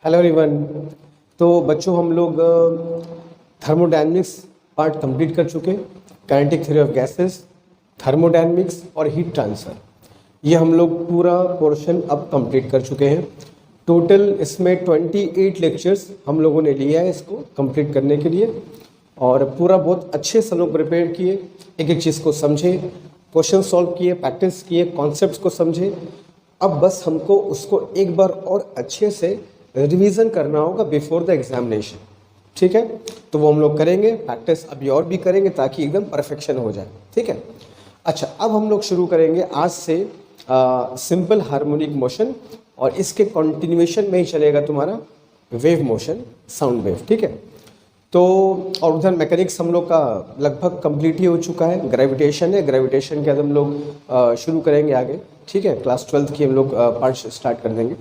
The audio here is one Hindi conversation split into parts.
Hello everyone. तो बच्चों हम लोग थर्मोडायनेमिक्स पार्ट कंप्लीट कर चुके हैं। Kinetic theory of gases, thermodynamics और हीट ट्रांसफर, ये हम लोग पूरा पोर्शन अब कंप्लीट कर चुके हैं। टोटल इसमें 28 लेक्चर्स हम लोगों ने लिया है इसको कंप्लीट करने के लिए, और पूरा बहुत अच्छे से लोग प्रिपेयर किए, एक एक चीज़ को समझे, क्वेश्चन सॉल्व किए, प्रैक्टिस किए, कॉन्सेप्ट्स को समझे। अब बस हमको उसको एक बार और अच्छे से रिवीजन करना होगा बिफोर द एग्जामिनेशन। ठीक है, तो वो हम लोग करेंगे, प्रैक्टिस अभी और भी करेंगे ताकि एकदम परफेक्शन हो जाए। ठीक है, अच्छा अब हम लोग शुरू करेंगे आज से सिंपल हार्मोनिक मोशन, और इसके कंटिन्यूएशन में ही चलेगा तुम्हारा वेव मोशन, साउंड वेव। ठीक है, तो और उधर मैकेनिक्स हम लोग का लगभग कंप्लीट ही हो चुका है। ग्रेविटेशन है, ग्रेविटेशन के बाद हम लोग शुरू करेंगे आगे। ठीक है, क्लास 12th की हम लोग पार्ट स्टार्ट कर देंगे।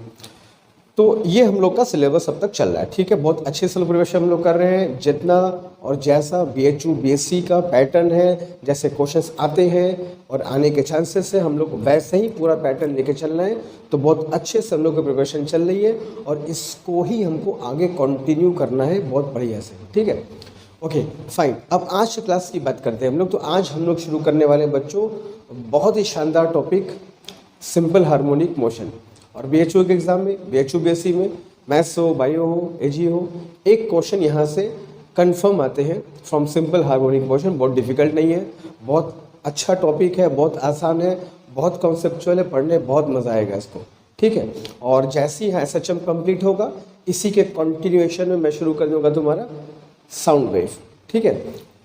तो ये हम लोग का सिलेबस अब तक चल रहा है। ठीक है, बहुत अच्छे से प्रिपरेशन हम लोग कर रहे हैं। जितना और जैसा BHU BSc का पैटर्न है, जैसे क्वेश्चंस आते हैं और आने के चांसेस है, हम लोग वैसे ही पूरा पैटर्न लेके चल रहे हैं। तो बहुत अच्छे से हम लोग की प्रिपरेशन चल रही है और इसको ही हमको आगे कंटिन्यू करना है बहुत बढ़िया से। ठीक है, ओके फाइन। अब आज की क्लास की बात करते हैं हम लोग। तो आज हम लोग शुरू करने वाले बच्चों बहुत ही शानदार टॉपिक, सिंपल हार्मोनिक मोशन। और BHU के एग्जाम में, BHU BSc में, मैथ्स हो, बायो हो, AG हो, एक क्वेश्चन यहाँ से कंफर्म आते हैं फ्रॉम सिंपल हार्मोनिक मोशन। बहुत डिफिकल्ट नहीं है, बहुत अच्छा टॉपिक है, बहुत आसान है, बहुत कॉन्सेप्चुअल है, पढ़ने बहुत मज़ा आएगा इसको। ठीक है, और जैसे ही SHM कंप्लीट होगा, इसी के कंटिन्यूएशन में मैं शुरू कर दूँगा तुम्हारा साउंड वेव। ठीक है,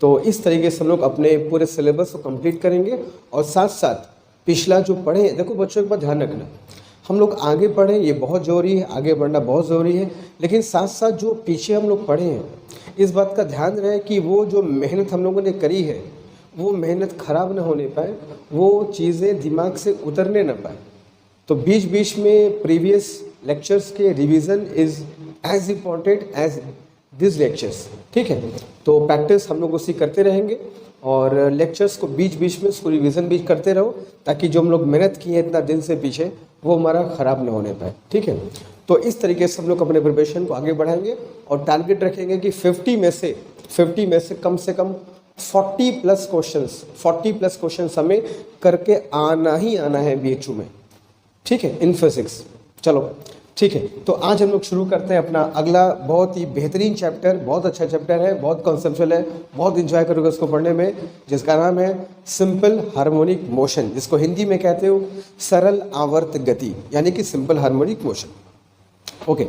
तो इस तरीके से हम लोग अपने पूरे सिलेबस को कंप्लीट करेंगे। और साथ साथ पिछला जो पढ़े, देखो बच्चों एक बात ध्यान रखना, हम लोग आगे पढ़ें ये बहुत ज़रूरी है, आगे बढ़ना बहुत ज़रूरी है, लेकिन साथ साथ जो पीछे हम लोग पढ़े हैं, इस बात का ध्यान रहे कि वो जो मेहनत हम लोगों ने करी है वो मेहनत ख़राब ना होने पाए, वो चीज़ें दिमाग से उतरने ना पाए। तो बीच बीच में प्रीवियस लेक्चर्स के revision is as important as this lectures. ठीक है, तो प्रैक्टिस हम लोग उसी करते रहेंगे और लेक्चर्स को बीच बीच में उसको रिवीजन भी करते रहो, ताकि जो हम लोग मेहनत की है इतना दिन से पीछे, वो हमारा ख़राब ना होने पाए। ठीक है, तो इस तरीके से हम लोग अपने प्रिपरेशन को आगे बढ़ाएंगे और टारगेट रखेंगे कि 50 में से कम 40+ क्वेश्चंस हमें करके आना ही आना है BHU में। ठीक है, इन फिजिक्स। चलो ठीक है, तो आज हम लोग शुरू करते हैं अपना अगला बहुत ही बेहतरीन चैप्टर, बहुत अच्छा चैप्टर है, बहुत कॉन्सेप्चुअल है, बहुत इंजॉय करोगे उसको पढ़ने में, जिसका नाम है सिंपल हार्मोनिक मोशन, जिसको हिंदी में कहते हो सरल आवर्त गति, यानी कि simple harmonic motion. Okay,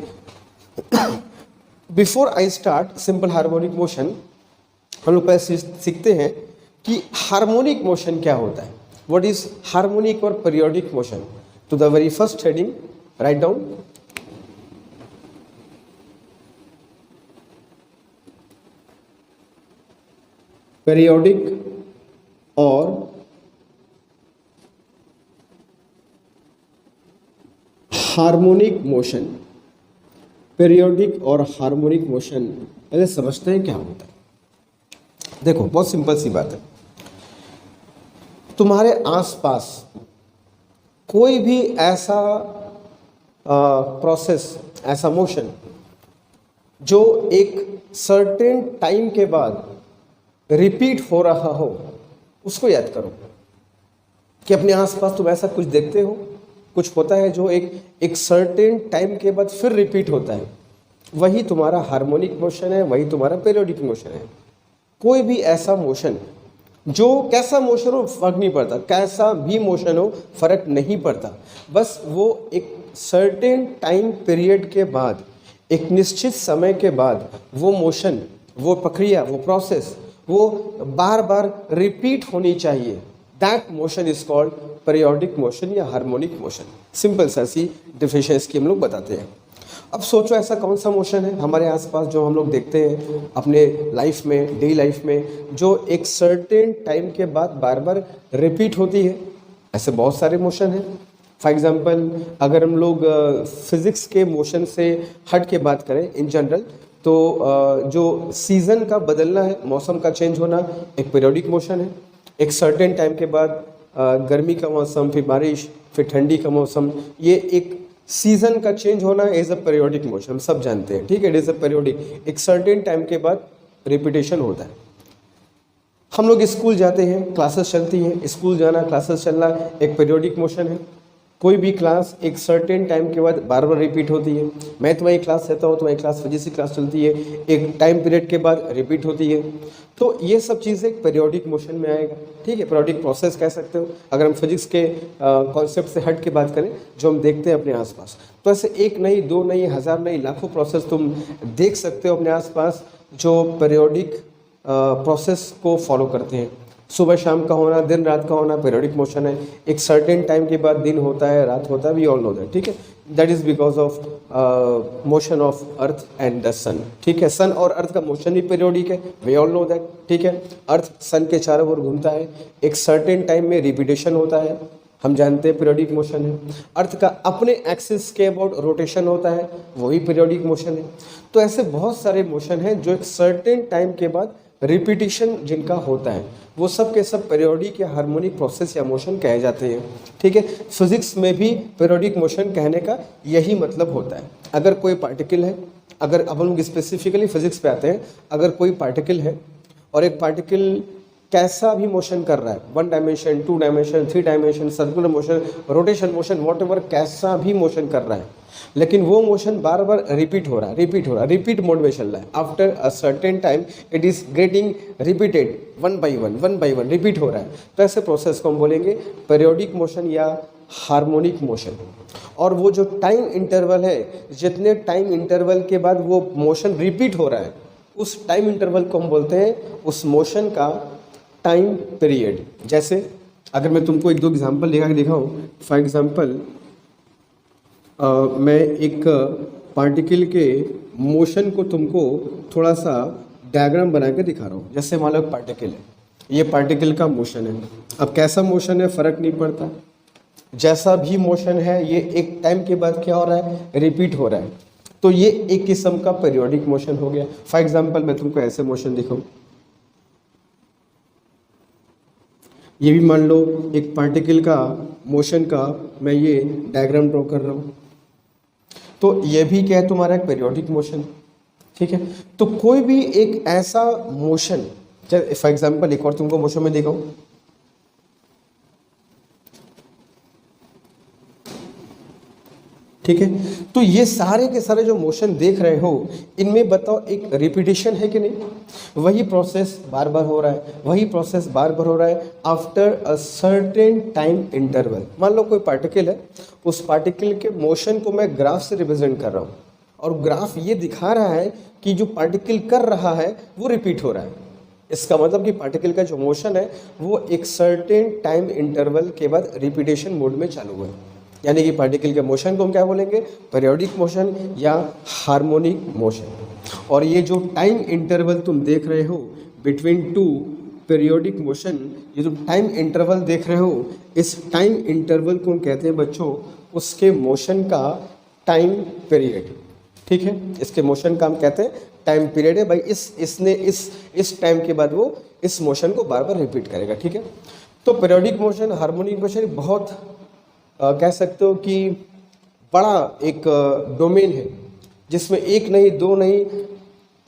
before I start simple harmonic motion, हम लोग पहले सीखते हैं कि हार्मोनिक मोशन क्या होता है। व्हाट इज हार्मोनिक और पीरियोडिक मोशन। तो the very first heading, write down periodic और हार्मोनिक मोशन। पीरियोडिक और हार्मोनिक मोशन पहले समझते हैं क्या होता है। देखो बहुत सिंपल सी बात है, तुम्हारे आसपास कोई भी ऐसा प्रोसेस, ऐसा मोशन जो एक सर्टेन टाइम के बाद रिपीट हो रहा हो, उसको याद करो कि अपने आसपास तुम ऐसा कुछ देखते हो, कुछ होता है जो एक सर्टेन टाइम के बाद फिर रिपीट होता है, वही तुम्हारा हार्मोनिक मोशन है, वही तुम्हारा पीरियोडिक मोशन है। कोई भी ऐसा मोशन, जो कैसा मोशन हो फर्क नहीं पड़ता, कैसा भी मोशन हो फर्क नहीं पड़ता, बस वो एक सर्टेन टाइम पीरियड के बाद, एक निश्चित समय के बाद वो मोशन, वो प्रक्रिया, वो प्रोसेस, वो बार बार रिपीट होनी चाहिए। That motion is called periodic motion या हार्मोनिक मोशन। सिंपल सा सी डिफिनेशन इसकी हम लोग बताते हैं। अब सोचो ऐसा कौन सा मोशन है हमारे आसपास जो हम लोग देखते हैं अपने लाइफ में, डेली लाइफ में, जो एक सर्टेन टाइम के बाद बार बार रिपीट होती है। ऐसे बहुत सारे मोशन हैं। फॉर एग्जांपल अगर हम लोग फिज़िक्स के मोशन से हट के बात करें इन जनरल, तो जो सीज़न का बदलना है, मौसम का चेंज होना, एक पीरियोडिक मोशन है। एक सर्टेन टाइम के बाद गर्मी का मौसम, फिर बारिश, फिर ठंडी का मौसम, ये एक सीजन का चेंज होना इज अ पीरियोडिक मोशन, हम सब जानते हैं, ठीक है, इट इज अ पीरियोडिक, एक सर्टेन टाइम के बाद रिपीटेशन होता है। हम लोग स्कूल जाते हैं, क्लासेस चलती हैं, स्कूल जाना, क्लासेस चलना एक पीरियोडिक मोशन है। कोई भी क्लास एक सर्टेन टाइम के बाद बार बार रिपीट होती है। मैं तुम्हारी क्लास लेता हूँ, तुम्हारी क्लास फिजिक्स की क्लास चलती है, एक टाइम पीरियड के बाद रिपीट होती है। तो ये सब चीज़ें एक पीरियोडिक मोशन में आएगा, ठीक है, पीरियोडिक प्रोसेस कह सकते हो अगर हम फिजिक्स के कॉन्सेप्ट से हट के बात करें जो हम देखते हैं अपने आसपास। तो ऐसे एक नहीं, दो नहीं, हज़ार नहीं, लाखों प्रोसेस तुम देख सकते हो अपने आसपास जो पीरियोडिक प्रोसेस को फॉलो करते हैं। सुबह शाम का होना, दिन रात का होना पीरियोडिक मोशन है। एक सर्टेन टाइम के बाद दिन होता है, रात होता है, वी ऑल नो दैट, ठीक है। That is because of motion of earth and the sun, ठीक है। सन और अर्थ का मोशन भी पीरियोडिक है, वी ऑल नो दैट, ठीक है। अर्थ सन के चारों ओर घूमता है, एक सर्टेन टाइम में रिपीटेशन होता है, हम जानते हैं पीरियोडिक मोशन है। अर्थ का अपने एक्सिस के अबाउट रोटेशन होता है, वही पीरियोडिक मोशन है। तो ऐसे बहुत सारे मोशन हैं जो एक सर्टेन टाइम के बाद रिपीटिशन जिनका होता है, वो सब के सब पीरियोडिक या हार्मोनिक प्रोसेस या मोशन कहे जाते हैं, ठीक है। फिजिक्स में भी पीरियोडिक मोशन कहने का यही मतलब होता है। अगर कोई पार्टिकल है, अगर अब हम लोग स्पेसिफिकली फिजिक्स पे आते हैं, अगर कोई पार्टिकल है और एक पार्टिकल कैसा भी मोशन कर रहा है, 1 dimension, 2 dimension, 3 dimension, circular motion, rotation motion, whatever कैसा भी मोशन कर रहा है, लेकिन वो मोशन बार बार रिपीट हो रहा है, रिपीट मोड में चल रहा है। After a certain time it is getting repeated one by one repeat हो रहा है। तो ऐसे प्रोसेस को हम बोलेंगे पीरियोडिक मोशन या हार्मोनिक मोशन। और वो जो टाइम इंटरवल है, जितने टाइम इंटरवल के बाद वो मोशन रिपीट हो रहा है, उस टाइम इंटरवल को हम बोलते हैं उस मोशन का टाइम पीरियड। जैसे अगर मैं तुमको एक दो एग्जांपल लगा के दिखाऊं, फॉर एग्जांपल मैं एक पार्टिकल के मोशन को तुमको थोड़ा सा डायग्राम बना के दिखा रहा हूँ। जैसे मान लो पार्टिकल है, ये पार्टिकल का मोशन है। अब कैसा मोशन है फ़र्क नहीं पड़ता, जैसा भी मोशन है ये एक टाइम के बाद क्या हो रहा है, रिपीट हो रहा है। तो ये एक किस्म का पीरियोडिक मोशन हो गया। फॉर एग्जांपल मैं तुमको ऐसे मोशन दिखाऊं, ये भी मान लो एक पार्टिकल का मोशन का मैं ये डायग्राम ड्रॉ कर रहा हूँ, तो ये भी क्या है तुम्हारा एक पीरियोडिक मोशन, ठीक है। तो कोई भी एक ऐसा मोशन, फॉर एग्जांपल एक और तुमको मोशन में दिखाऊं, ठीक है। तो ये सारे के सारे जो मोशन देख रहे हो, इनमें बताओ एक रिपीटिशन है कि नहीं? वही प्रोसेस बार बार हो रहा है, वही प्रोसेस बार बार हो रहा है after a certain time interval. मान लो कोई पार्टिकल है, उस पार्टिकल के मोशन को मैं ग्राफ से रिप्रेजेंट कर रहा हूँ, और ग्राफ ये दिखा रहा है कि जो पार्टिकल कर रहा है वो रिपीट हो रहा है। इसका मतलब कि पार्टिकल का जो मोशन है वो एक सर्टेन टाइम इंटरवल के बाद रिपीटेशन मोड में चालू हुआ है। यानी कि पार्टिकल के मोशन को हम क्या बोलेंगे, पीरियोडिक मोशन या हार्मोनिक मोशन। और ये जो टाइम इंटरवल तुम देख रहे हो बिटवीन टू पीरियोडिक मोशन, ये जो टाइम इंटरवल देख रहे हो, इस टाइम इंटरवल को हम कहते हैं बच्चों उसके मोशन का टाइम पीरियड, ठीक है। इसके मोशन का हम कहते हैं टाइम पीरियड है भाई। इसने इस टाइम के बाद वो इस मोशन को बार बार रिपीट करेगा, ठीक है। तो पीरियोडिक मोशन, हार्मोनिक मोशन बहुत कह सकते हो कि बड़ा एक डोमेन है, जिसमें एक नहीं, दो नहीं,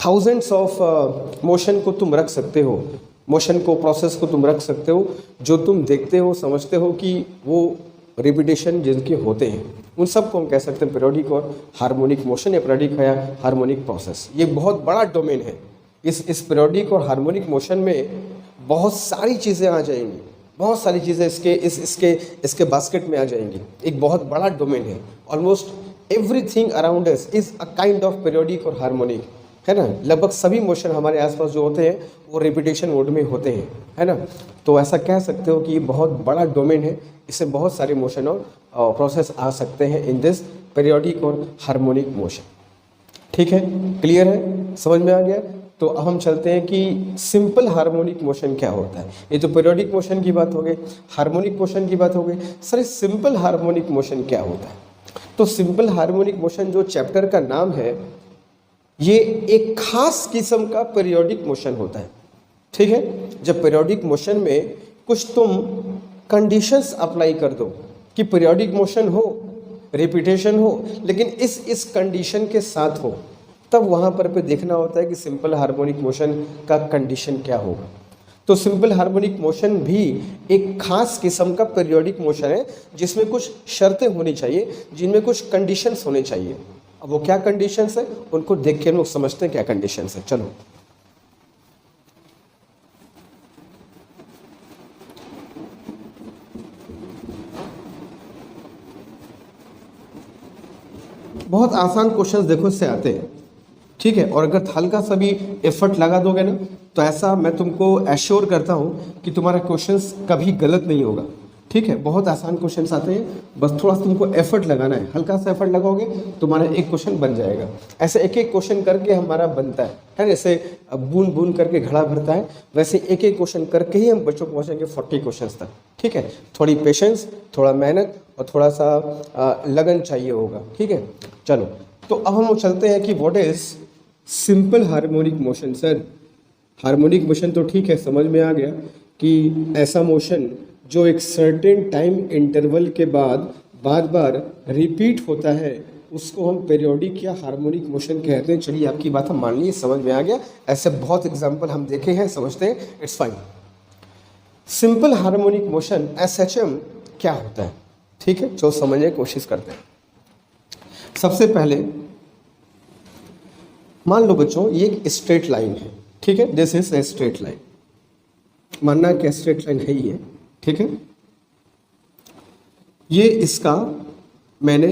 थाउजेंड्स ऑफ मोशन को तुम रख सकते हो, मोशन को, प्रोसेस को तुम रख सकते हो, जो तुम देखते हो, समझते हो कि वो रिपीटेशन जिनके होते हैं, उन सब को हम कह सकते हैं पीरियोडिक और हार्मोनिक मोशन या पीरियोडिक या हार्मोनिक प्रोसेस। ये बहुत बड़ा डोमेन है। इस पीरियोडिक और हार्मोनिक मोशन में बहुत सारी चीज़ें आ जाएंगी, बहुत सारी चीज़ें इसके बास्केट में आ जाएंगी। एक बहुत बड़ा डोमेन है। Almost everything around us is a kind of periodic और हार्मोनिक, है ना। लगभग सभी मोशन हमारे आसपास जो होते हैं वो रिपीटेशन मोड में होते हैं, है ना। तो ऐसा कह सकते हो कि ये बहुत बड़ा डोमेन है, इससे बहुत सारे मोशन और प्रोसेस आ सकते हैं इन दिस पीरियोडिक और हार्मोनिक मोशन, ठीक है। क्लियर है, समझ में आ गया? तो अब हम चलते हैं कि सिंपल हार्मोनिक मोशन क्या होता है। ये तो पीरियोडिक मोशन की बात हो गई, हार्मोनिक मोशन की बात हो गई। सर सिंपल हार्मोनिक मोशन क्या होता है? तो सिंपल हार्मोनिक मोशन जो चैप्टर का नाम है, ये एक खास किस्म का पीरियोडिक मोशन होता है, ठीक है। जब पीरियोडिक मोशन में कुछ तुम कंडीशंस अप्लाई कर दो कि पीरियोडिक मोशन हो, रिपीटेशन हो, लेकिन इस कंडीशन के साथ हो, तब वहाँ पर पे देखना होता है कि सिंपल हार्मोनिक मोशन का कंडीशन क्या होगा। तो सिंपल हार्मोनिक मोशन भी एक खास किस्म का पीरियोडिक मोशन है जिसमें कुछ शर्तें होनी चाहिए, जिनमें कुछ कंडीशंस होने चाहिए। अब वो क्या कंडीशंस है उनको देख के हम लोग समझते हैं क्या कंडीशंस है। चलो, बहुत आसान क्वेश्चंस देखो इससे आते हैं, ठीक है। और अगर हल्का सा भी एफर्ट लगा दोगे ना, तो ऐसा मैं तुमको एश्योर करता हूँ कि तुम्हारा क्वेश्चंस कभी गलत नहीं होगा, ठीक है। बहुत आसान क्वेश्चंस आते हैं, बस थोड़ा सा तुमको एफर्ट लगाना है, हल्का सा एफर्ट लगाओगे तुम्हारा एक क्वेश्चन बन जाएगा। ऐसे एक एक क्वेश्चन करके हमारा बनता है जैसे बूंद बूंद करके घड़ा भरता है, वैसे एक एक क्वेश्चन करके ही हम बच्चों को पहुँचेंगे 40 क्वेश्चन तक, ठीक है। थोड़ी पेशेंस, थोड़ा मेहनत और थोड़ा सा लगन चाहिए होगा, ठीक है। चलो, तो अब हम चलते हैं कि what is simple harmonic motion. Sir harmonic motion तो ठीक है, समझ में आ गया कि ऐसा मोशन जो एक सर्टेन टाइम इंटरवल के बाद बार बार रिपीट होता है उसको हम पीरियोडिक या हार्मोनिक मोशन कहते हैं। चलिए, आपकी बात हम मान ली, समझ में आ गया। ऐसे बहुत एग्जाम्पल हम देखे हैं, समझते हैं, it's fine. Simple harmonic motion SHM क्या होता है, ठीक है, जो समझने की कोशिश करते हैं। सबसे पहले मान लो बच्चों ये एक स्ट्रेट लाइन है, ठीक है, this is a straight line, मानना कि स्ट्रेट लाइन है ही है, ठीक है। ये इसका मैंने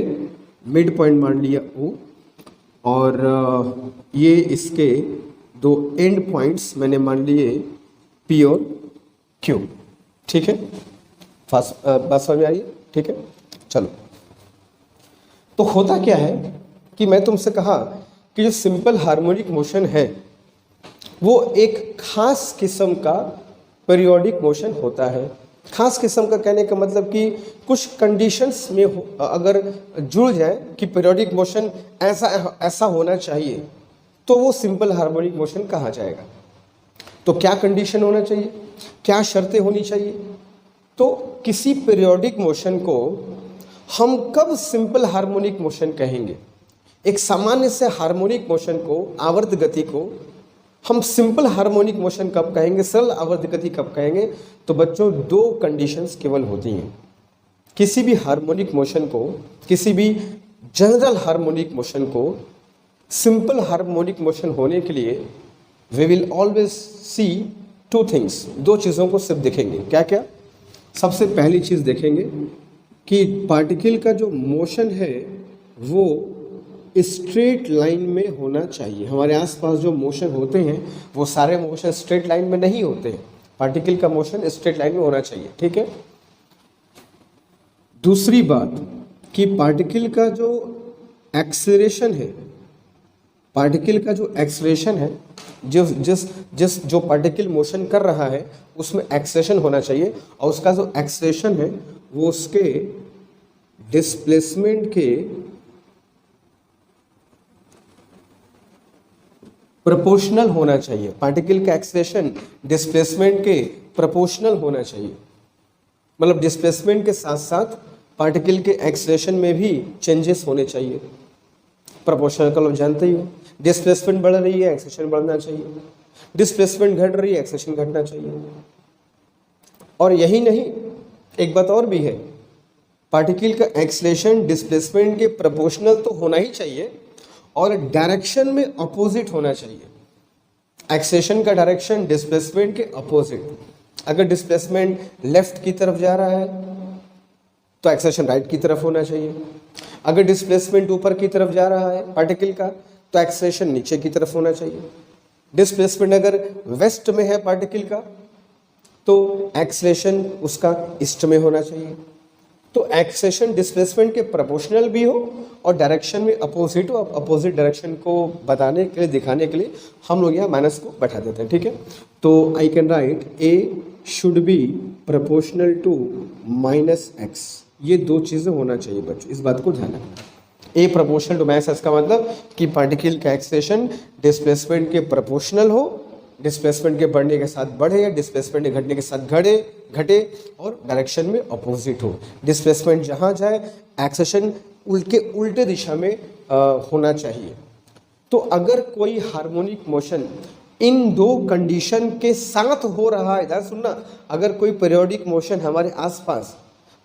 मिड पॉइंट मान लिया O, और ये इसके दो एंड पॉइंट्स मैंने मान लिए P और Q, ठीक है। बात समझ में आ रही है, ठीक है। चलो, तो होता क्या है कि मैं तुमसे कहा कि जो सिंपल हार्मोनिक मोशन है वो एक खास किस्म का पीरियोडिक मोशन होता है। खास किस्म का कहने का मतलब कि कुछ कंडीशंस में अगर जुड़ जाए कि पीरियोडिक मोशन ऐसा होना चाहिए, तो वो सिंपल हार्मोनिक मोशन कहा जाएगा। तो क्या कंडीशन होना चाहिए, क्या शर्तें होनी चाहिए? तो किसी पीरियोडिक मोशन को हम कब सिंपल हार्मोनिक मोशन कहेंगे? एक सामान्य से हार्मोनिक मोशन को, आवर्त गति को हम सिंपल हार्मोनिक मोशन कब कहेंगे, सरल आवर्त गति कब कहेंगे? तो बच्चों दो कंडीशंस केवल होती हैं। किसी भी हार्मोनिक मोशन को, किसी भी जनरल हार्मोनिक मोशन को सिंपल हार्मोनिक मोशन होने के लिए we will always see two things, दो चीज़ों को सिर्फ देखेंगे। क्या क्या? सबसे पहली चीज़ देखेंगे कि पार्टिकल का जो मोशन है वो स्ट्रेट लाइन में होना चाहिए। हमारे आसपास जो मोशन होते हैं वो सारे मोशन स्ट्रेट लाइन में नहीं होते हैं, पार्टिकल का मोशन स्ट्रेट लाइन में होना चाहिए, ठीक है। दूसरी बात कि पार्टिकल का जो एक्सेलरेशन है, पार्टिकल का जो एक्सेलरेशन है, जो पार्टिकल मोशन कर रहा है उसमें एक्सेलरेशन होना चाहिए, और उसका जो एक्सेलरेशन है वो उसके डिस्प्लेसमेंट के प्रोपोर्शनल होना चाहिए। पार्टिकल का एक्सेलरेशन डिस्प्लेसमेंट के प्रोपोर्शनल होना चाहिए, मतलब डिस्प्लेसमेंट के साथ साथ पार्टिकल के एक्सेलरेशन में भी चेंजेस होने चाहिए। प्रोपोर्शनल का लोग जानते ही हो, डिस्प्लेसमेंट बढ़ रही है, एक्सेलरेशन बढ़ना चाहिए, डिस्प्लेसमेंट घट रही है, एक्सेलरेशन घटना चाहिए। और यही नहीं, एक बात और भी है, पार्टिकल का एक्सेलरेशन डिस्प्लेसमेंट के प्रोपोर्शनल तो होना ही चाहिए और डायरेक्शन में अपोजिट होना चाहिए। एक्सेलरेशन का डायरेक्शन डिस्प्लेसमेंट के अपोजिट। अगर डिस्प्लेसमेंट लेफ्ट की तरफ जा रहा है तो एक्सेलरेशन राइट की तरफ होना चाहिए। अगर डिस्प्लेसमेंट ऊपर की तरफ जा रहा है पार्टिकल का तो एक्सेलरेशन नीचे की तरफ होना चाहिए। डिस्प्लेसमेंट अगर वेस्ट में है पार्टिकल का तो एक्सेलरेशन उसका ईस्ट में होना चाहिए। तो एक्सेलरेशन डिस्प्लेसमेंट के प्रोपोर्शनल भी हो और डायरेक्शन में अपोजिट हो। अपोजिट डायरेक्शन को बताने के लिए, दिखाने के लिए हम लोग यहाँ माइनस को बैठा देते हैं, ठीक है। तो I can write a should be proportional to -x। ये दो चीज़ें होना चाहिए बच्चों, इस बात को ध्यान रखना। ए प्रोपोर्शनल टू -x का मतलब कि पार्टिकल का एक्सेलरेशन डिस्प्लेसमेंट के प्रोपोर्शनल हो, डिस्प्लेसमेंट के बढ़ने के साथ बढ़े या डिस्प्लेसमेंट के घटने के साथ घटे, और डायरेक्शन में अपोजिट हो। डिस्प्लेसमेंट जहाँ जाए एक्सेलरेशन उल्टे दिशा में होना चाहिए। तो अगर कोई हार्मोनिक मोशन इन दो कंडीशन के साथ हो रहा है, ध्यान सुनना, अगर कोई पीरियोडिक मोशन हमारे आसपास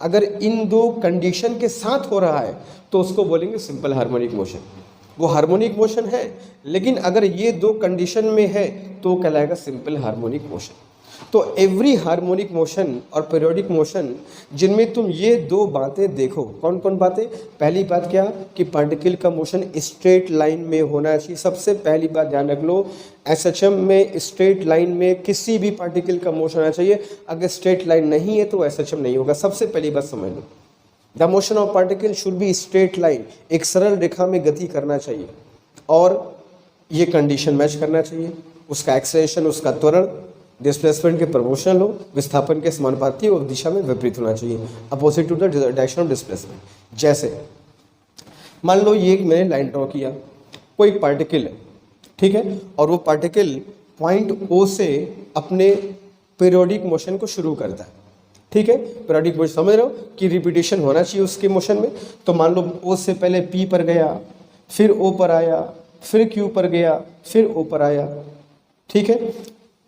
अगर इन दो कंडीशन के साथ हो रहा है तो उसको बोलेंगे सिंपल हार्मोनिक मोशन। वो हार्मोनिक मोशन है, लेकिन अगर ये दो कंडीशन में है तो कहलाएगा सिंपल हार्मोनिक मोशन। तो एवरी हार्मोनिक मोशन और पीरियोडिक मोशन जिनमें तुम ये दो बातें देखो, कौन कौन बातें? पहली बात क्या कि पार्टिकल का मोशन स्ट्रेट लाइन में होना चाहिए। सबसे पहली बात ध्यान रख लो, एसएचएम में स्ट्रेट लाइन में किसी भी पार्टिकल का मोशन होना चाहिए। अगर स्ट्रेट लाइन नहीं है तो एसएचएम नहीं होगा। सबसे पहली बात समझ लो, the motion of particle should be straight line, एक सरल रेखा में गति करना चाहिए और ये कंडीशन मैच करना चाहिए। उसका एक्सेलरेशन, उसका त्वरण डिस्प्लेसमेंट के प्रोपोर्शनल हो, विस्थापन के समानुपाती और दिशा में विपरीत होना चाहिए, opposite to the direction of displacement. जैसे मान लो ये मैंने लाइन ड्रॉ किया, कोई पार्टिकल है, ठीक है, और वो पार्टिकल पॉइंट ओ से अपने पीरियोडिक मोशन को शुरू करता है, ठीक है। पीरियोडिक मोशन समझ रहे हो कि रिपीटेशन होना चाहिए उसके मोशन में। तो मान लो ओ से पहले पी पर गया, फिर ओ पर आया, फिर क्यू पर गया, फिर ओ पर आया, ठीक है,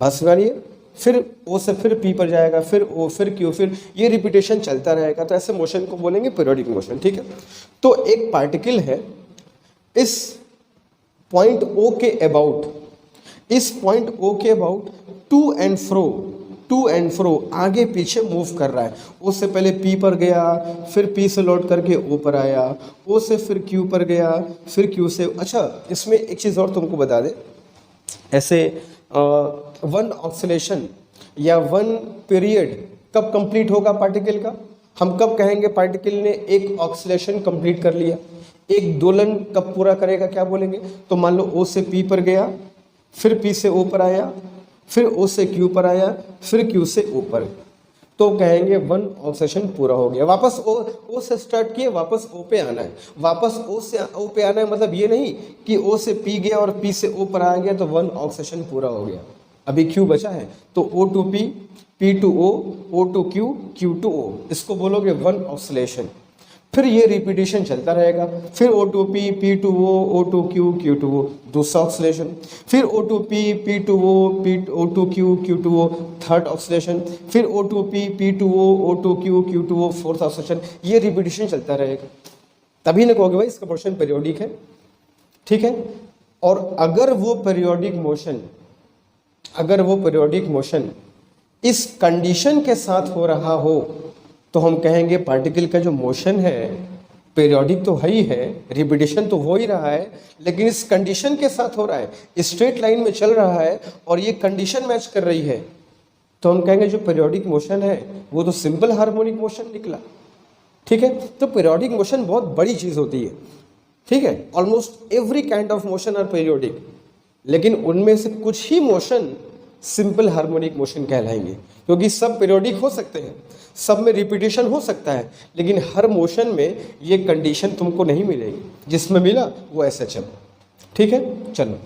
बात सुनिए। फिर ओ से फिर पी पर जाएगा, फिर ओ, फिर क्यू, फिर ये रिपीटेशन चलता रहेगा। तो ऐसे मोशन को बोलेंगे पीरियोडिक मोशन, ठीक है। तो एक पार्टिकल है, इस पॉइंट ओ के अबाउट, इस पॉइंट ओ के अबाउट टू एंड फ्रो आगे पीछे मूव कर रहा है। ओ से पहले पी पर गया, फिर पी से लौट करके ओ पर आया, ओ से फिर क्यू पर गया, फिर क्यू से। अच्छा, इसमें एक चीज़ और तुमको बता दे, ऐसे वन ऑक्सीलेशन या वन पीरियड कब कंप्लीट होगा पार्टिकल का? हम कब कहेंगे पार्टिकल ने एक ऑक्सीलेशन कंप्लीट कर लिया? एक दोलन कब पूरा करेगा, क्या बोलेंगे? तो मान लो ओ से पी पर गया, फिर पी से ओ पर आया, फिर ओ से क्यू पर आया, फिर क्यू से ओ पर, तो कहेंगे वन ऑक्सीलेशन पूरा हो गया। वापस ओ से स्टार्ट किए, वापस ओ पे आना है, वापस ओ से ओ पे आना है। मतलब ये नहीं कि ओ से पी गया और पी से ओ पर आ गया तो वन ऑक्सीलेशन पूरा हो गया। अभी क्यू बचा है, तो O to P, P to O to Q, Q to O, इसको बोलोगे वन ऑक्सीलेशन। फिर ये रिपीटेशन चलता रहेगा। फिर O to P to O to Q, Q to O, दूसरा ऑक्सीलेशन। फिर O to P to O to Q, Q to O, third oscillation. फिर O to P to O to Q, Q to O, fourth oscillation. ये रिपीटेशन चलता रहेगा। तभी ना कहोगे भाई इसका मोशन पीरियोडिक है, ठीक है। और अगर वो पीरियोडिक मोशन इस कंडीशन के साथ हो रहा हो तो हम कहेंगे पार्टिकल का जो मोशन है पीरियोडिक तो है ही है, रिपीटेशन तो हो ही रहा है, लेकिन इस कंडीशन के साथ हो रहा है, स्ट्रेट लाइन में चल रहा है और ये कंडीशन मैच कर रही है, तो हम कहेंगे जो पीरियोडिक मोशन है वो तो सिंपल हार्मोनिक मोशन निकला, ठीक है। तो पीरियोडिक मोशन बहुत बड़ी चीज़ होती है, ठीक है। Almost every kind of motion are periodic, लेकिन उनमें से कुछ ही मोशन सिंपल हार्मोनिक मोशन कहलाएंगे, क्योंकि सब पीरियोडिक हो सकते हैं, सब में रिपीटेशन हो सकता है, लेकिन हर मोशन में ये कंडीशन तुमको नहीं मिलेगी। जिसमें मिला वो एसएचएम, ठीक है। चलो,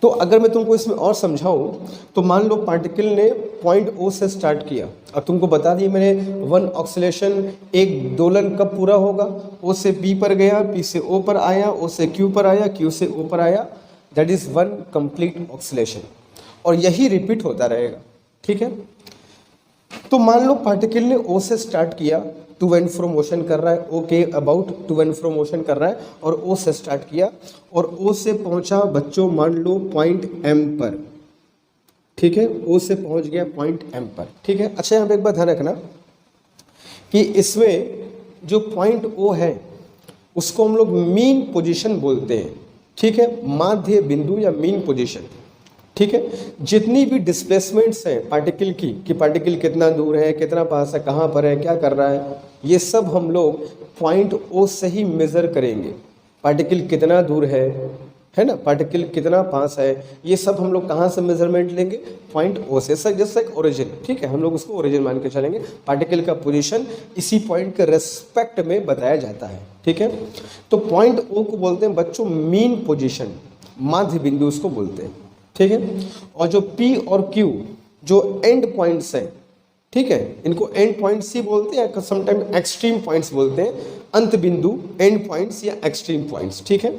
तो अगर मैं तुमको इसमें और समझाऊं तो मान लो पार्टिकल ने पॉइंट ओ से स्टार्ट किया और तुमको बता दिया मैंने वन ऑक्सीलेशन, एक दोलन कब पूरा होगा? ओ से पी पर गया, पी से ओ पर आया, ओ से क्यू पर आया, क्यू से ओ पर आया, that is one complete oscillation, और यही रिपीट होता रहेगा, ठीक है। तो मान लो पार्टिकल ने ओ से स्टार्ट किया, टू एंड फ्रो मोशन कर रहा है, okay about to and fro motion कर रहा है, और ओ से स्टार्ट किया और ओ से पहुंचा बच्चों मान लो पॉइंट एम पर, ठीक है। ओ से पहुंच गया पॉइंट एम पर, ठीक है। अच्छा, यहाँ पे एक बात ध्यान रखना कि इसमें जो पॉइंट ओ है उसको हम लोग मीन पोजीशन बोलते हैं, ठीक है, माध्य बिंदु या मीन पोजीशन, ठीक है। जितनी भी डिस्प्लेसमेंट्स हैं पार्टिकल की, कि पार्टिकल कितना दूर है, कितना पास है, कहाँ पर है, क्या कर रहा है, ये सब हम लोग पॉइंट ओ से ही मेज़र करेंगे। पार्टिकल कितना दूर है ना, पार्टिकल कितना पास है, ये सब हम लोग कहाँ से मेजरमेंट लेंगे? पॉइंट ओ से। सर जैसे एक ओरिजिन, ठीक है, हम लोग उसको ओरिजिन मान के चलेंगे। पार्टिकल का पोजीशन इसी पॉइंट के रेस्पेक्ट में बताया जाता है, ठीक है। तो पॉइंट ओ को बोलते हैं बच्चों मीन पोजीशन, माध्य बिंदु उसको बोलते हैं, ठीक है। और जो P और Q जो एंड पॉइंट्स हैं, ठीक है, इनको एंड पॉइंट्स ही बोलते हैं, समटाइम एक्सट्रीम पॉइंट्स बोलते हैं। अंत बिंदु, एंड पॉइंट्स या एक्सट्रीम पॉइंट्स, ठीक है।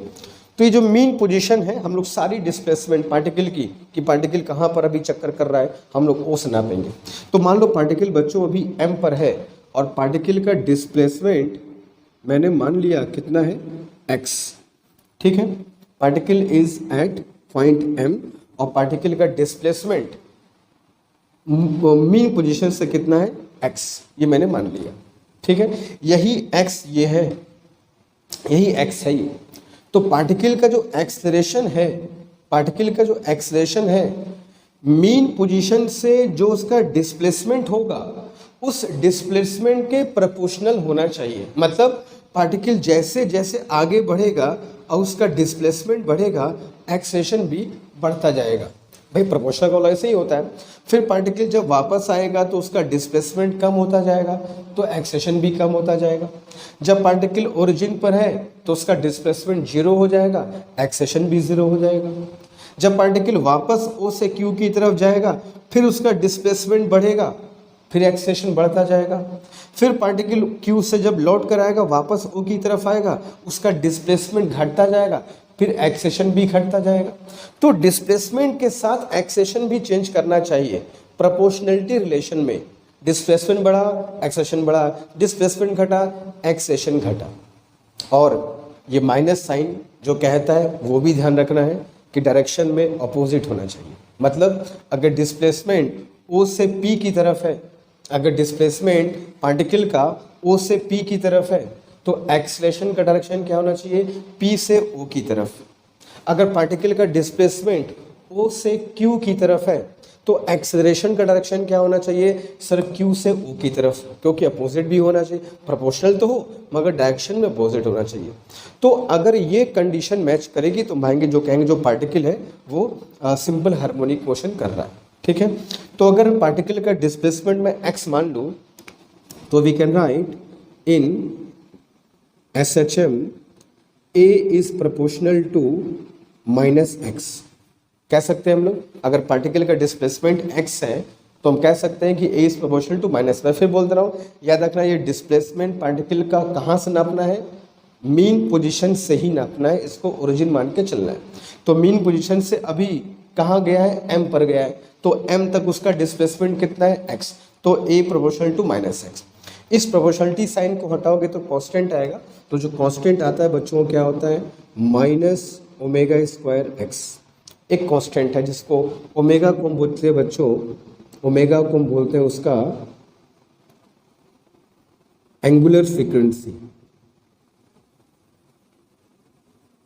तो ये जो मीन पोजीशन है, हम लोग सारी डिस्प्लेसमेंट पार्टिकल की, कि पार्टिकल कहाँ पर अभी चक्कर कर रहा है, हम लोग ओ से नापेंगे। तो मान लो पार्टिकल बच्चों अभी m पर है और पार्टिकल का डिस्प्लेसमेंट मैंने मान लिया कितना है, x, ठीक है। Particle is at point m और पार्टिकल का डिस्प्लेसमेंट मीन पोजीशन से कितना है, x, ये मैंने मान लिया, ठीक है। यही x ये है, यही x है ये। तो पार्टिकल का जो एक्सेलरेशन है, पार्टिकल का जो एक्सेलरेशन है, मीन पोजीशन से जो उसका डिस्प्लेसमेंट होगा उस डिस्प्लेसमेंट के प्रोपोर्शनल होना चाहिए। मतलब पार्टिकल जैसे जैसे आगे बढ़ेगा और उसका डिस्प्लेसमेंट बढ़ेगा, एक्सेलरेशन भी बढ़ता जाएगा। भाई प्रोपोर्शनल का ऐसे ही होता है। फिर पार्टिकल जब वापस आएगा तो उसका डिस्प्लेसमेंट कम होता जाएगा, तो एक्सेलरेशन भी कम होता जाएगा। जब पार्टिकल ओरिजिन पर है तो उसका डिस्प्लेसमेंट 0 हो जाएगा, एक्सेलरेशन भी 0 हो जाएगा। जब पार्टिकल वापस ओ से क्यू की तरफ जाएगा फिर उसका डिस्प्लेसमेंट बढ़ेगा, फिर एक्सेलरेशन बढ़ता जाएगा। फिर पार्टिकल क्यू से जब लौट कर आएगा वापस ओ की तरफ आएगा, उसका डिस्प्लेसमेंट घटता जाएगा, फिर एक्सेलरेशन भी घटता जाएगा। तो डिस्प्लेसमेंट के साथ एक्सेलरेशन भी चेंज करना चाहिए प्रोपोर्शनलिटी रिलेशन में। डिस्प्लेसमेंट बढ़ा, एक्सेलरेशन बढ़ा, डिस्प्लेसमेंट घटा, एक्सेलरेशन घटा। और ये माइनस साइन जो कहता है वो भी ध्यान रखना है कि डायरेक्शन में अपोजिट होना चाहिए। मतलब अगर डिस्प्लेसमेंट ओ से पी की तरफ है, अगर डिस्प्लेसमेंट पार्टिकल का ओ से पी की तरफ है तो एक्सेलरेशन का डायरेक्शन क्या होना चाहिए, पी से ओ की तरफ। अगर पार्टिकल का डिस्प्लेसमेंट ओ से क्यू की तरफ है तो एक्सेलरेशन का डायरेक्शन क्या होना चाहिए, सर क्यू से ओ की तरफ, क्योंकि अपोजिट भी होना चाहिए। प्रोपोर्शनल तो हो मगर डायरेक्शन में अपोजिट होना चाहिए। तो अगर ये कंडीशन मैच करेगी तो मानेंगे जो कहेंगे जो पार्टिकल है वो सिंपल हार्मोनिक मोशन कर रहा है, ठीक है। तो अगर पार्टिकल का डिस्प्लेसमेंट में x मान लूँ तो we can write in SHM A is proportional to -x। कह सकते हैं हम लोग, अगर पार्टिकल का डिस्प्लेसमेंट x है तो हम कह सकते हैं कि A is proportional to -। मैं फिर बोल दे रहा हूँ, याद रखना ये डिस्प्लेसमेंट पार्टिकल का कहाँ से नापना है, मीन पोजीशन से ही नापना है, इसको ओरिजिन मान के चलना है। तो मीन पोजीशन से अभी कहाँ गया है, m पर गया है, तो m तक उसका डिस्प्लेसमेंट कितना है, x, तो A proportional to -x। इस प्रोपोर्शनलिटी साइन को हटाओगे तो कांस्टेंट आएगा, तो जो कांस्टेंट आता है बच्चों क्या होता है, -ω²x। एक कांस्टेंट है जिसको ओमेगा को हम बोलते हैं बच्चों, ओमेगा को हम बोलते हैं उसका angular frequency.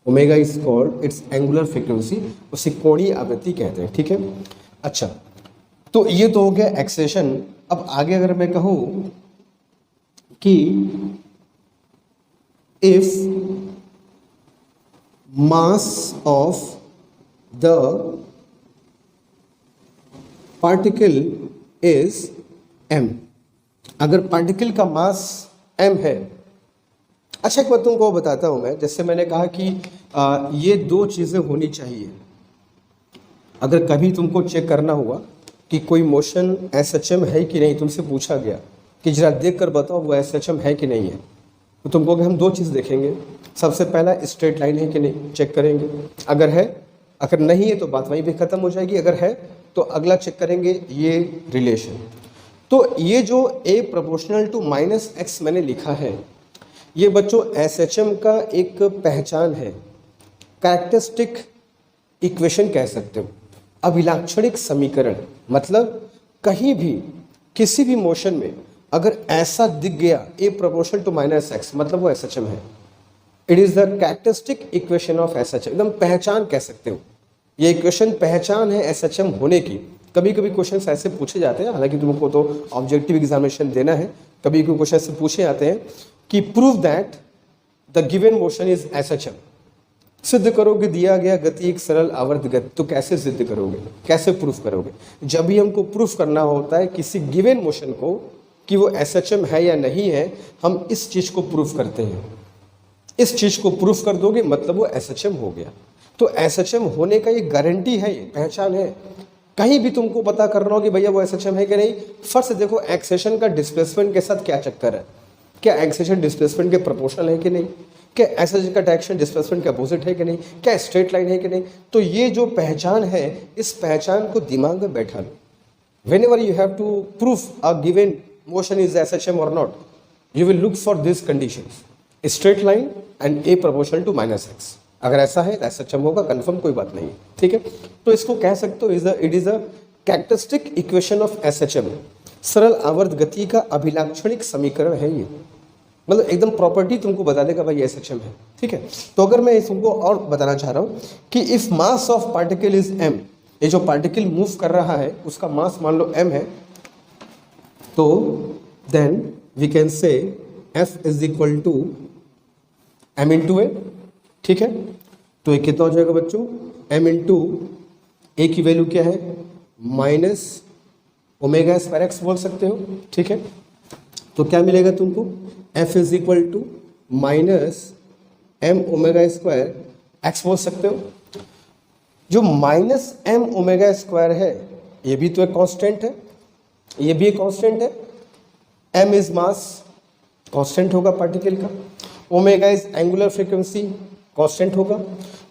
Omega is called its angular frequency, उसे कोणीय आवृत्ति कहते हैं, ठीक है। अच्छा, तो ये तो हो गया एक्सेलरेशन। अब आगे अगर मैं कहूँ कि if mass of the particle is m, अगर पार्टिकल का मास m है। अच्छा एक बात तुमको बताता हूं मैं, जैसे मैंने कहा कि ये दो चीज़ें होनी चाहिए। अगर कभी तुमको चेक करना हुआ कि कोई मोशन SHM है कि नहीं, तुमसे पूछा गया कि जरा देख कर बताओ वो SHM है कि नहीं है, तो तुम कहोगे हम दो चीज़ देखेंगे। सबसे पहला स्ट्रेट लाइन है कि नहीं, चेक करेंगे, अगर है, अगर नहीं है तो बात वहीं पे ख़त्म हो जाएगी, अगर है तो अगला चेक करेंगे ये रिलेशन। तो ये जो A प्रोपोर्शनल टू -x मैंने लिखा है, ये बच्चों SHM का एक पहचान है, कैरेक्टरिस्टिक इक्वेशन कह सकते हो, अभिलाक्षणिक समीकरण। मतलब कहीं भी किसी भी मोशन में अगर ऐसा दिख गया A प्रोपोर्शनल टू -x, मतलब वो SHM है। It is the characteristic equation of SHM, एकदम पहचान कह सकते हो। ये इक्वेशन पहचान है SHM होने की। कभी कभी क्वेश्चन ऐसे पूछे जाते हैं, हालांकि तुमको तो ऑब्जेक्टिव एग्जामिनेशन देना है, कभी कभी क्वेश्चन ऐसे पूछे जाते हैं कि prove that the given motion is SHM। सिद्ध करोगे दिया गया गति एक सरल आवर्त गति, तो कैसे सिद्ध करोगे, कैसे प्रूफ करोगे। जब भी हमको प्रूफ करना होता है किसी गिवन मोशन को कि वो SHM है या नहीं है, हम इस चीज़ को प्रूफ करते हैं। इस चीज़ को प्रूफ कर दोगे मतलब वो SHM हो गया। तो SHM होने का ये गारंटी है, ये पहचान है। कहीं भी तुमको पता करना हो कि भैया वो SHM है कि नहीं, फर्स्ट देखो एक्सेशन का डिस्प्लेसमेंट के साथ क्या चक्कर है। क्या एक्सेशन डिस्प्लेसमेंट के प्रोपोर्शनल है कि नहीं, क्या एक्सेशन का डायरेक्शन डिस्प्लेसमेंट के अपोजिट है कि नहीं, क्या स्ट्रेट लाइन है कि नहीं। तो ये जो पहचान है, इस पहचान को दिमाग में बैठा लो। whenever you have to prove a given motion is SHM or not, you will look for these conditions, straight line and a proportional to -x। अगर ऐसा है तो SHM होगा, कंफर्म, कोई बात नहीं है, ठीक है। तो इसको कह सकते हो it is a characteristic equation of SHM, सरल आवर्त गति का अभिलाक्षणिक समीकरण है ये, मतलब एकदम प्रॉपर्टी तुमको बता देगा भाई SHM है, ठीक है। तो अगर मैं तुमको और बताना चाह रहा हूँ कि if mass of particle is m, ये जो पार्टिकल मूव कर रहा है उसका मास मान लो m है, तो then we can say F is equal to m into a, ठीक है। तो ये कितना हो जाएगा बच्चों, m इंटू ए की वैल्यू क्या है, माइनस ओमेगा स्क्वायर एक्स बोल सकते हो, ठीक है। तो क्या मिलेगा तुमको, F is equal to minus m omega square x बोल सकते हो। जो माइनस m ओमेगा स्क्वायर है ये भी तो एक कांस्टेंट है, ये भी एक कांस्टेंट है। m इज मास, कांस्टेंट होगा पार्टिकल का, omega is angular frequency, constant होगा।